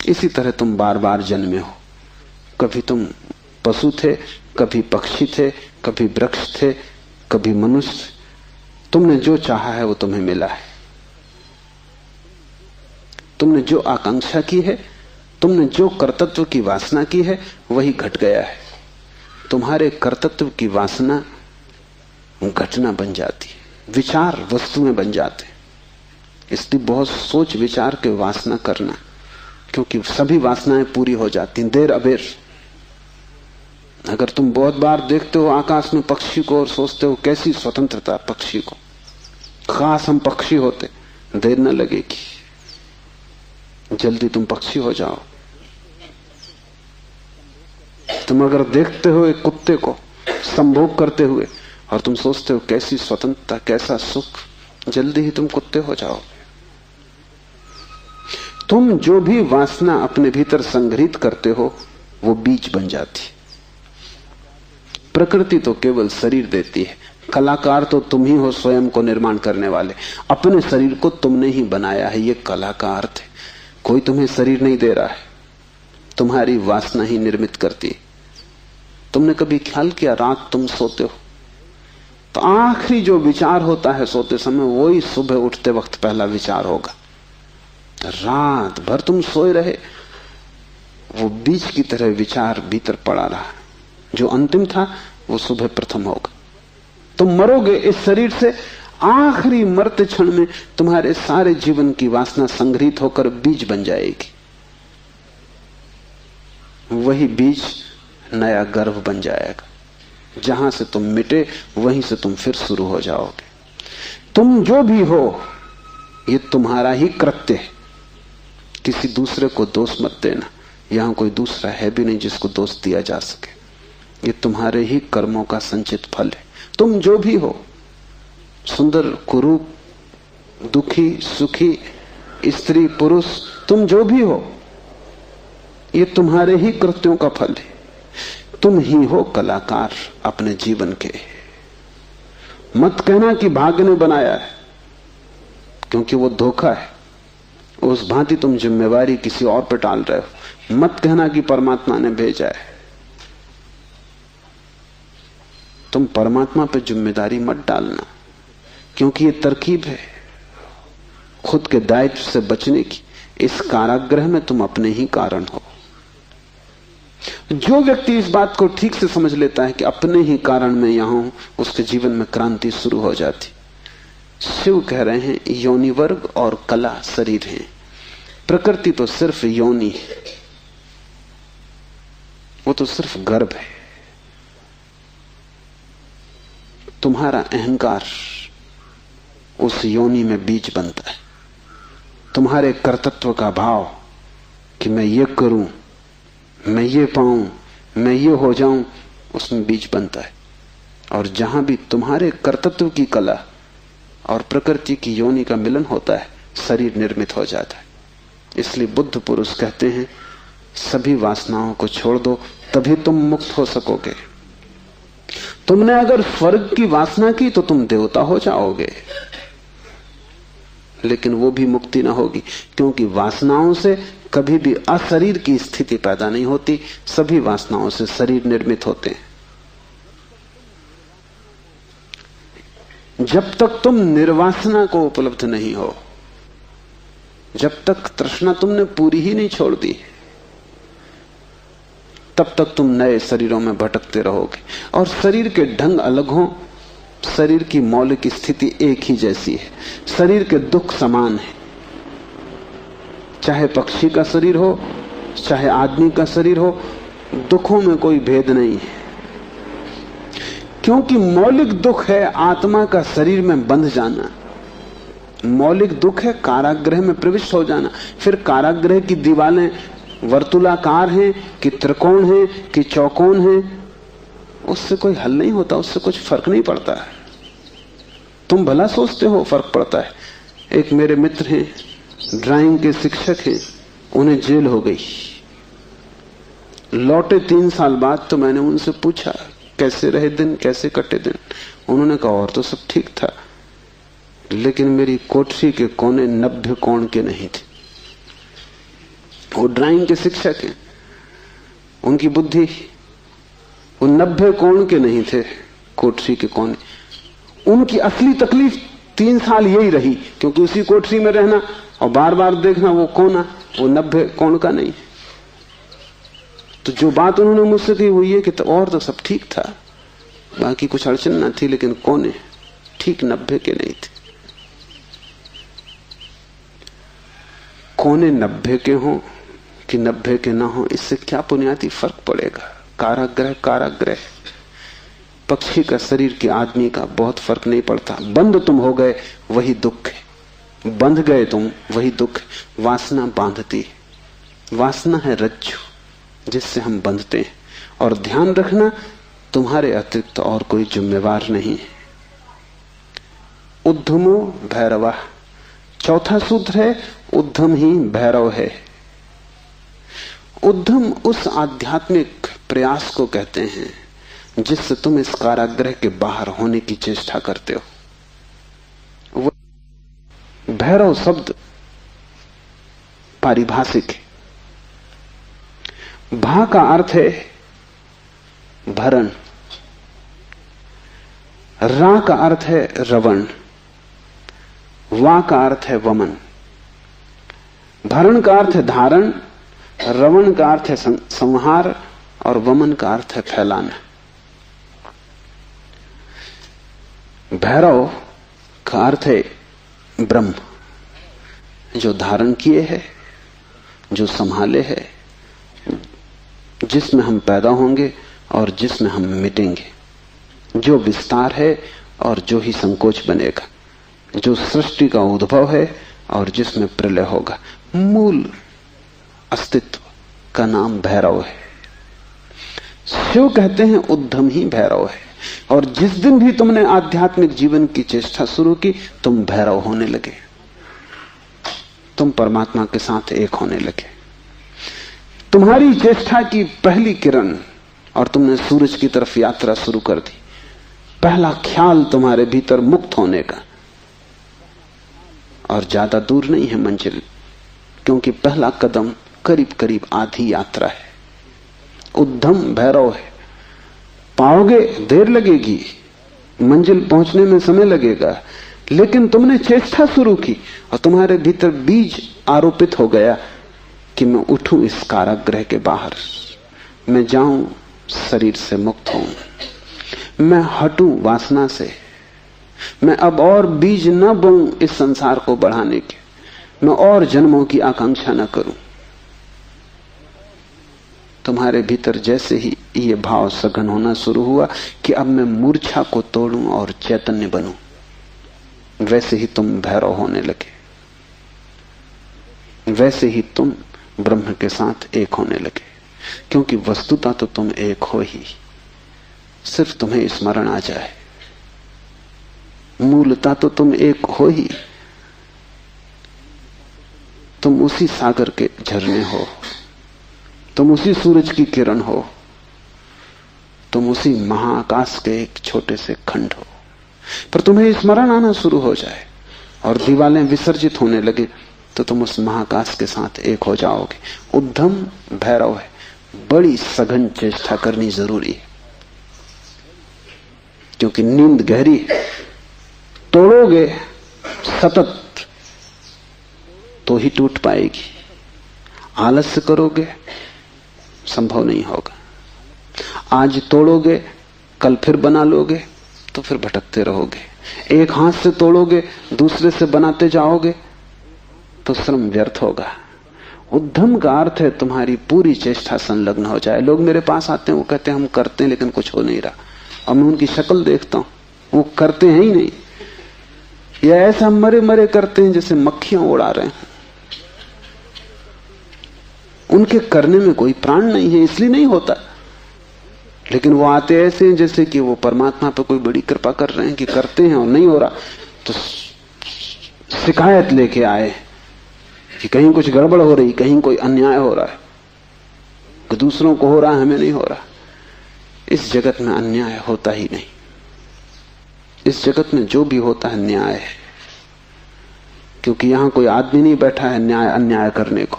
इसी तरह तुम बार बार जन्मे हो। कभी तुम पशु थे, कभी पक्षी थे, कभी वृक्ष थे, कभी मनुष्य। तुमने जो चाहा है वो तुम्हें मिला है। तुमने जो आकांक्षा की है, तुमने जो कर्तृत्व की वासना की है, वही घट गया है। तुम्हारे कर्तृत्व की वासना घटना बन जाती है, विचार वस्तुएं बन जाते। इसलिए बहुत सोच विचार के वासना करना, क्योंकि सभी वासनाएं पूरी हो जाती देर अबेर। अगर तुम बहुत बार देखते हो आकाश में पक्षी को और सोचते हो कैसी स्वतंत्रता पक्षी को, खास हम पक्षी होते, देर न लगेगी, जल्दी तुम पक्षी हो जाओ। तुम अगर देखते हो एक कुत्ते को संभोग करते हुए और तुम सोचते हो कैसी स्वतंत्रता, कैसा सुख, जल्दी ही तुम कुत्ते हो जाओ। तुम जो भी वासना अपने भीतर संग्रहित करते हो वो बीज बन जाती। प्रकृति तो केवल शरीर देती है, कलाकार तो तुम ही हो, स्वयं को निर्माण करने वाले। अपने शरीर को तुमने ही बनाया है, ये कला का अर्थ है। कोई तुम्हें शरीर नहीं दे रहा है, तुम्हारी वासना ही निर्मित करती है। तुमने कभी ख्याल किया, रात तुम सोते हो तो आखिरी जो विचार होता है सोते समय, वही सुबह उठते वक्त पहला विचार होगा। रात भर तुम सोए रहे, वो बीज की तरह विचार भीतर पड़ा रहा, जो अंतिम था वो सुबह प्रथम होगा। तुम मरोगे इस शरीर से, आखिरी मरते क्षण में तुम्हारे सारे जीवन की वासना संग्रहित होकर बीज बन जाएगी। वही बीज नया गर्भ बन जाएगा। जहां से तुम मिटे वहीं से तुम फिर शुरू हो जाओगे। तुम जो भी हो ये तुम्हारा ही कृत्य है, किसी दूसरे को दोष मत देना। यहां कोई दूसरा है भी नहीं जिसको दोष दिया जा सके। ये तुम्हारे ही कर्मों का संचित फल है। तुम जो भी हो, सुंदर कुरूप, दुखी सुखी, स्त्री पुरुष, तुम जो भी हो, ये तुम्हारे ही कृत्यों का फल है। तुम ही हो कलाकार अपने जीवन के। मत कहना कि भाग्य ने बनाया है, क्योंकि वो धोखा है। उस भांति तुम जिम्मेवारी किसी और पर टाल रहे हो। मत कहना कि परमात्मा ने भेजा है। तुम परमात्मा पर जिम्मेदारी मत डालना, क्योंकि ये तरकीब है खुद के दायित्व से बचने की। इस कारागृह में तुम अपने ही कारण हो। जो व्यक्ति इस बात को ठीक से समझ लेता है कि अपने ही कारण मैं यहां हूं, उसके जीवन में क्रांति शुरू हो जाती। शिव कह रहे हैं योनि वर्ग और कला शरीर है। प्रकृति तो सिर्फ योनि है, वो तो सिर्फ गर्भ है। तुम्हारा अहंकार उस योनि में बीज बनता है। तुम्हारे कर्तृत्व का भाव कि मैं ये करूं, मैं ये पाऊं, मैं ये हो जाऊं, उसमें बीज बनता है। और जहां भी तुम्हारे कर्तृत्व की कला और प्रकृति की योनि का मिलन होता है, शरीर निर्मित हो जाता है। इसलिए बुद्ध पुरुष कहते हैं सभी वासनाओं को छोड़ दो, तभी तुम मुक्त हो सकोगे। तुमने अगर स्वर्ग की वासना की तो तुम देवता हो जाओगे, लेकिन वो भी मुक्ति ना होगी, क्योंकि वासनाओं से कभी भी अशरीर की स्थिति पैदा नहीं होती। सभी वासनाओं से शरीर निर्मित होते हैं। जब तक तुम निर्वासना को उपलब्ध नहीं हो, जब तक तृष्णा तुमने पूरी ही नहीं छोड़ दी, तब तक तुम नए शरीरों में भटकते रहोगे। और शरीर के ढंग अलग हों, शरीर की मौलिक स्थिति एक ही जैसी है। शरीर के दुख समान है, चाहे पक्षी का शरीर हो चाहे आदमी का शरीर हो, दुखों में कोई भेद नहीं है। क्योंकि मौलिक दुख है आत्मा का शरीर में बंध जाना। मौलिक दुख है कारागृह में प्रविष्ट हो जाना। फिर कारागृह की दीवारें वर्तुलाकार हैं कि त्रिकोण हैं कि चौकोन हैं, उससे कोई हल नहीं होता, उससे कुछ फर्क नहीं पड़ता है। तुम भला सोचते हो फर्क पड़ता है। एक मेरे मित्र हैं ड्राइंग के शिक्षक हैं, उन्हें जेल हो गई। लौटे 3 साल बाद तो मैंने उनसे पूछा कैसे रहे दिन, कैसे कटे दिन। उन्होंने कहा और तो सब ठीक था, लेकिन मेरी कोठरी के कोने 90 कोण के नहीं थे। वो ड्राइंग के शिक्षक हैं, उनकी बुद्धि वो 90 कोण के नहीं थे कोठरी के कोने। उनकी असली तकलीफ 3 साल यही रही, क्योंकि उसी कोठरी में रहना और बार बार देखना वो कोना, वो 90 कोण का नहीं। तो जो बात उन्होंने मुझसे कही वो ये कि तो और तो सब ठीक था, बाकी कुछ अड़चन ना थी, लेकिन कोने ठीक 90 के नहीं थे। कोने 90 के हों कि 90 के ना हो, इससे क्या बुनियादी फर्क पड़ेगा। कारागृह कारागृह, पक्षी का शरीर के आदमी का बहुत फर्क नहीं पड़ता। बंद तुम हो गए वही दुख है, बंध गए तुम वही दुख है। वासना बांधती है, वासना है रज्जु जिससे हम बंधते हैं। और ध्यान रखना, तुम्हारे अतिरिक्त तो और कोई जिम्मेवार नहीं है। उद्यमो भैरवा, चौथा सूत्र है उद्यम ही भैरव है। उद्यम उस आध्यात्मिक प्रयास को कहते हैं जिससे तुम इस कारागृह के बाहर होने की चेष्टा करते हो। भैरव शब्द पारिभाषिक है। भा का अर्थ है भरण, रा का अर्थ है रवण, वा का अर्थ है वमन। भरण का अर्थ है धारण, रवण का अर्थ है संहार और वमन का अर्थ है फैलाना। भैरव का अर्थ है ब्रह्म, जो धारण किए है, जो संभाले है, जिसमें हम पैदा होंगे और जिसमें हम मिटेंगे, जो विस्तार है और जो ही संकोच बनेगा, जो सृष्टि का उद्भव है और जिसमें प्रलय होगा। मूल अस्तित्व का नाम भैरव है। शिव कहते हैं उद्यम ही भैरव है। और जिस दिन भी तुमने आध्यात्मिक जीवन की चेष्टा शुरू की, तुम भैरव होने लगे, तुम परमात्मा के साथ एक होने लगे। तुम्हारी चेष्टा की पहली किरण और तुमने सूरज की तरफ यात्रा शुरू कर दी। पहला ख्याल तुम्हारे भीतर मुक्त होने का, और ज्यादा दूर नहीं है मंजिल, क्योंकि पहला कदम करीब करीब आधी यात्रा है। उद्यम भैरव है। पाओगे देर लगेगी, मंजिल पहुंचने में समय लगेगा, लेकिन तुमने चेष्टा शुरू की और तुम्हारे भीतर बीज आरोपित हो गया कि मैं उठूं इस कारागृह के बाहर, मैं जाऊं शरीर से मुक्त हूं, मैं हटूं वासना से, मैं अब और बीज न बोऊं इस संसार को बढ़ाने के, मैं और जन्मों की आकांक्षा न करूं। तुम्हारे भीतर जैसे ही ये भाव सघन होना शुरू हुआ कि अब मैं मूर्छा को तोड़ूं और चैतन्य बनूं, वैसे ही तुम भैरव होने लगे, वैसे ही तुम ब्रह्म के साथ एक होने लगे। क्योंकि वस्तुतः तो तुम एक हो ही, सिर्फ तुम्हें स्मरण आ जाए। मूलतः तो तुम एक हो ही, तुम उसी सागर के झरने हो, तुम उसी सूरज की किरण हो, तुम उसी महाआकाश के एक छोटे से खंड हो। पर तुम्हें स्मरण आना शुरू हो जाए और दीवारें विसर्जित होने लगे तो तुम उस महाआकाश के साथ एक हो जाओगे। उद्यम भैरव है। बड़ी सघन चेष्टा करनी जरूरी है, क्योंकि नींद गहरी है। तोड़ोगे सतत तो ही टूट पाएगी, आलस्य करोगे संभव नहीं होगा। आज तोड़ोगे कल फिर बना लोगे तो फिर भटकते रहोगे। एक हाथ से तोड़ोगे दूसरे से बनाते जाओगे तो श्रम व्यर्थ होगा। उद्यम का अर्थ है तुम्हारी पूरी चेष्टा संलग्न हो जाए। लोग मेरे पास आते हैं, वो कहते हैं हम करते हैं लेकिन कुछ हो नहीं रहा, और मैं उनकी शक्ल देखता हूं, वो करते हैं ही नहीं, या ऐसा मरे मरे करते हैं जैसे मक्खियां उड़ा रहे हैं। उनके करने में कोई प्राण नहीं है, इसलिए नहीं होता। लेकिन वो आते ऐसे हैं जैसे कि वो परमात्मा पर कोई बड़ी कृपा कर रहे हैं कि करते हैं और नहीं हो रहा, तो शिकायत लेके आए कि कहीं कुछ गड़बड़ हो रही, कहीं कोई अन्याय हो रहा है, कि दूसरों को हो रहा है, हमें नहीं हो रहा। इस जगत में अन्याय होता ही नहीं। इस जगत में जो भी होता है न्याय है, क्योंकि यहां कोई आदमी नहीं बैठा है न्याय अन्याय करने को।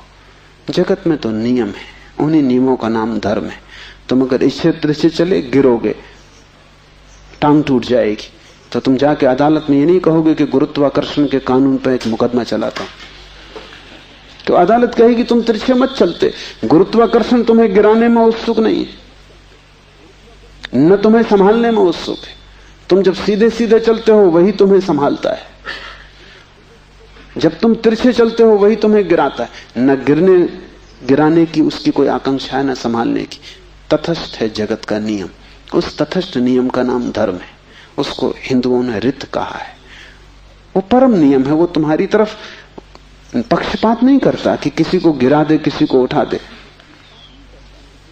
जगत में तो नियम है, उन्हीं नियमों का नाम धर्म है। तुम अगर इस क्षेत्र से चले गिरोगे, टांग टूट जाएगी, तो तुम जाके अदालत में ये नहीं कहोगे कि गुरुत्वाकर्षण के कानून पर एक मुकदमा चलाता हूं। तो अदालत कहेगी तुम तिरछे मत चलते, गुरुत्वाकर्षण तुम्हें गिराने में उत्सुक नहीं है, न तुम्हें संभालने में उत्सुक है। तुम जब सीधे सीधे चलते हो वही तुम्हें संभालता है, जब तुम तिरछे चलते हो वही तुम्हें गिराता है। न गिराने की उसकी कोई आकांक्षा है, न संभालने की। तटस्थ है जगत का नियम। उस तटस्थ नियम का नाम धर्म है। उसको हिंदुओं ने रित कहा है। वो परम नियम है। वो तुम्हारी तरफ पक्षपात नहीं करता कि किसी को गिरा दे, किसी को उठा दे।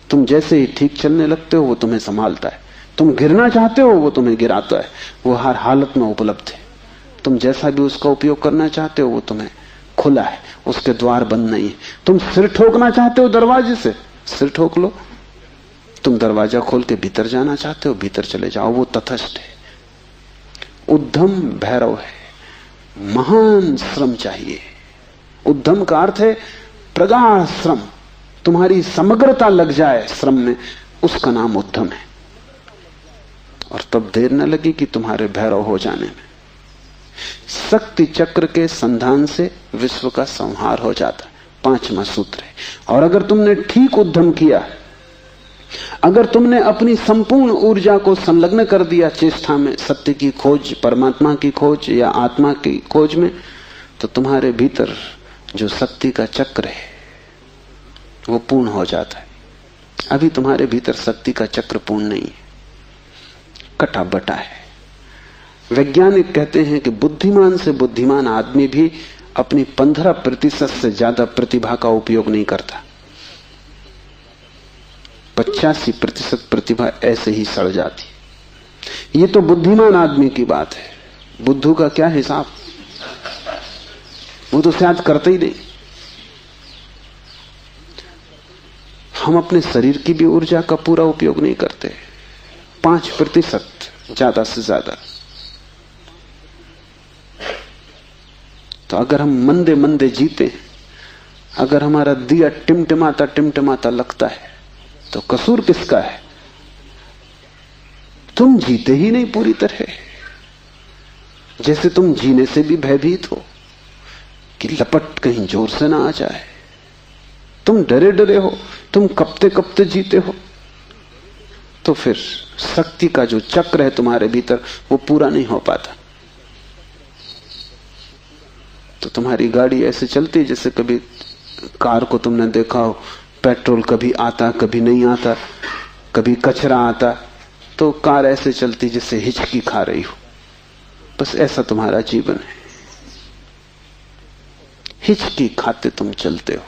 तुम जैसे ही ठीक चलने लगते हो वो तुम्हें संभालता है। तुम गिरना चाहते हो वो तुम्हें गिराता है। वो हर हालत में उपलब्ध है। तुम जैसा भी उसका उपयोग करना चाहते हो वो तुम्हें खुला है, उसके द्वार बंद नहीं है। तुम सिर ठोकना चाहते हो दरवाजे से, सिर ठोक लो। तुम दरवाजा खोल के भीतर जाना चाहते हो, भीतर चले जाओ। वो तटस्थ है। उद्यम भैरव है। महान श्रम चाहिए। उद्यम का अर्थ है प्रगाढ़ श्रम। तुम्हारी समग्रता लग जाए श्रम में, उसका नाम उद्यम है। और तब देर न लगी कि तुम्हारे भैरव हो जाने में। शक्ति चक्र के संधान से विश्व का संहार हो जाता है, 5वां सूत्र है। और अगर तुमने ठीक उद्यम किया, अगर तुमने अपनी संपूर्ण ऊर्जा को संलग्न कर दिया चेष्टा में, सत्य की खोज, परमात्मा की खोज या आत्मा की खोज में, तो तुम्हारे भीतर जो शक्ति का चक्र है वो पूर्ण हो जाता है। अभी तुम्हारे भीतर शक्ति का चक्र पूर्ण नहीं है, कटा बटा है। वैज्ञानिक कहते हैं कि बुद्धिमान से बुद्धिमान आदमी भी अपनी 15% से ज्यादा प्रतिभा का उपयोग नहीं करता। 85% प्रतिभा ऐसे ही सड़ जाती। ये तो बुद्धिमान आदमी की बात है। बुद्धू का क्या हिसाब, वो तो शायद करते ही नहीं। हम अपने शरीर की भी ऊर्जा का पूरा उपयोग नहीं करते, 5% ज्यादा से ज्यादा। तो अगर हम मंदे मंदे जीते, अगर हमारा दिया टिमटिमाता टिमटिमाता लगता है, तो कसूर किसका है? तुम जीते ही नहीं पूरी तरह। जैसे तुम जीने से भी भयभीत हो कि लपट कहीं जोर से ना आ जाए। तुम डरे डरे हो, तुम कपते कपते जीते हो। तो फिर शक्ति का जो चक्र है तुम्हारे भीतर वो पूरा नहीं हो पाता। तो तुम्हारी गाड़ी ऐसे चलती जैसे कभी कार को तुमने देखा हो, पेट्रोल कभी आता कभी नहीं आता, कभी कचरा आता, तो कार ऐसे चलती जैसे हिचकी खा रही हो। बस ऐसा तुम्हारा जीवन है, हिचकी खाते तुम चलते हो।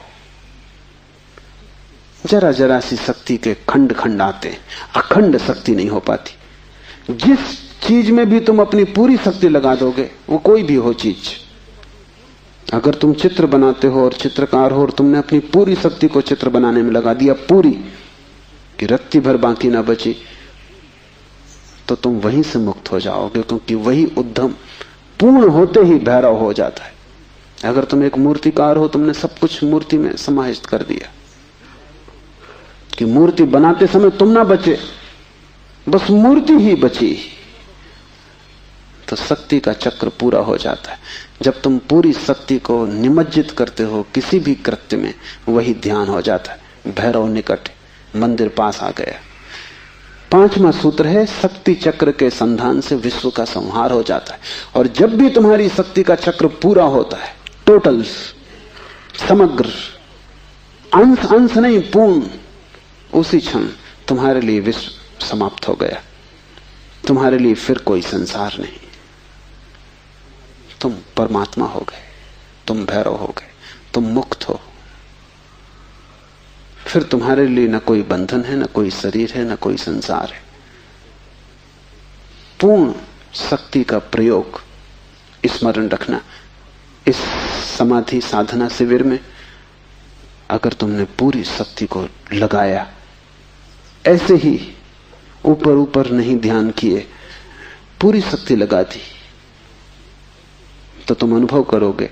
जरा जरा सी शक्ति के खंड खंड आते, अखंड शक्ति नहीं हो पाती। जिस चीज में भी तुम अपनी पूरी शक्ति लगा दोगे, वो कोई भी हो चीज, अगर तुम चित्र बनाते हो और चित्रकार हो और तुमने अपनी पूरी शक्ति को चित्र बनाने में लगा दिया, पूरी कि रत्ती भर बाकी ना बची, तो तुम वहीं से मुक्त हो जाओगे, क्योंकि वही उद्यम पूर्ण होते ही भैरव हो जाता है। अगर तुम एक मूर्तिकार हो, तुमने सब कुछ मूर्ति में समाहित कर दिया कि मूर्ति बनाते समय तुम ना बचे, बस मूर्ति ही बची, तो शक्ति का चक्र पूरा हो जाता है। जब तुम पूरी शक्ति को निमज्जित करते हो किसी भी कृत्य में, वही ध्यान हो जाता है। भैरव निकट, मंदिर पास आ गया। 5वां सूत्र है शक्ति चक्र के संधान से विश्व का संहार हो जाता है। और जब भी तुम्हारी शक्ति का चक्र पूरा होता है, टोटल, समग्र, अंश अंश नहीं, पूर्ण, उसी क्षण तुम्हारे लिए विश्व समाप्त हो गया। तुम्हारे लिए फिर कोई संसार नहीं। तुम परमात्मा हो गए, तुम भैरव हो गए, तुम मुक्त हो। फिर तुम्हारे लिए न कोई बंधन है, न कोई शरीर है, न कोई संसार है। पूर्ण शक्ति का प्रयोग स्मरण रखना। इस समाधि साधना शिविर में अगर तुमने पूरी शक्ति को लगाया, ऐसे ही ऊपर ऊपर नहीं ध्यान किए, पूरी शक्ति लगा दी, तो तुम अनुभव करोगे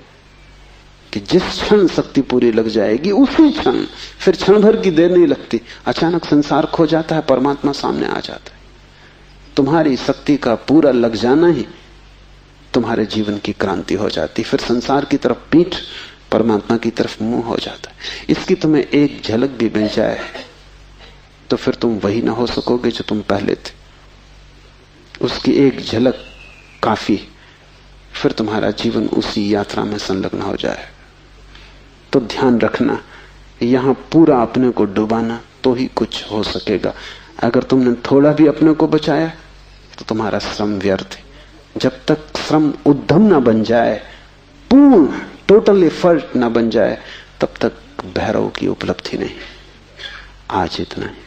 कि जिस क्षण शक्ति पूरी लग जाएगी उसी क्षण, फिर क्षण भर की देर नहीं लगती, अचानक संसार खो जाता है, परमात्मा सामने आ जाता है। तुम्हारी शक्ति का पूरा लग जाना ही तुम्हारे जीवन की क्रांति हो जाती, फिर संसार की तरफ पीठ, परमात्मा की तरफ मुंह हो जाता है। इसकी तुम्हें एक झलक भी मिल जाए तो फिर तुम वही ना हो सकोगे जो तुम पहले थे। उसकी एक झलक काफी, फिर तुम्हारा जीवन उसी यात्रा में संलग्न हो जाए। तो ध्यान रखना, यहां पूरा अपने को डुबाना तो ही कुछ हो सकेगा। अगर तुमने थोड़ा भी अपने को बचाया तो तुम्हारा श्रम व्यर्थ है। जब तक श्रम उद्यम ना बन जाए, पूर्ण टोटल एफर्ट ना बन जाए, तब तक भैरव की उपलब्धि नहीं। आज इतना ही।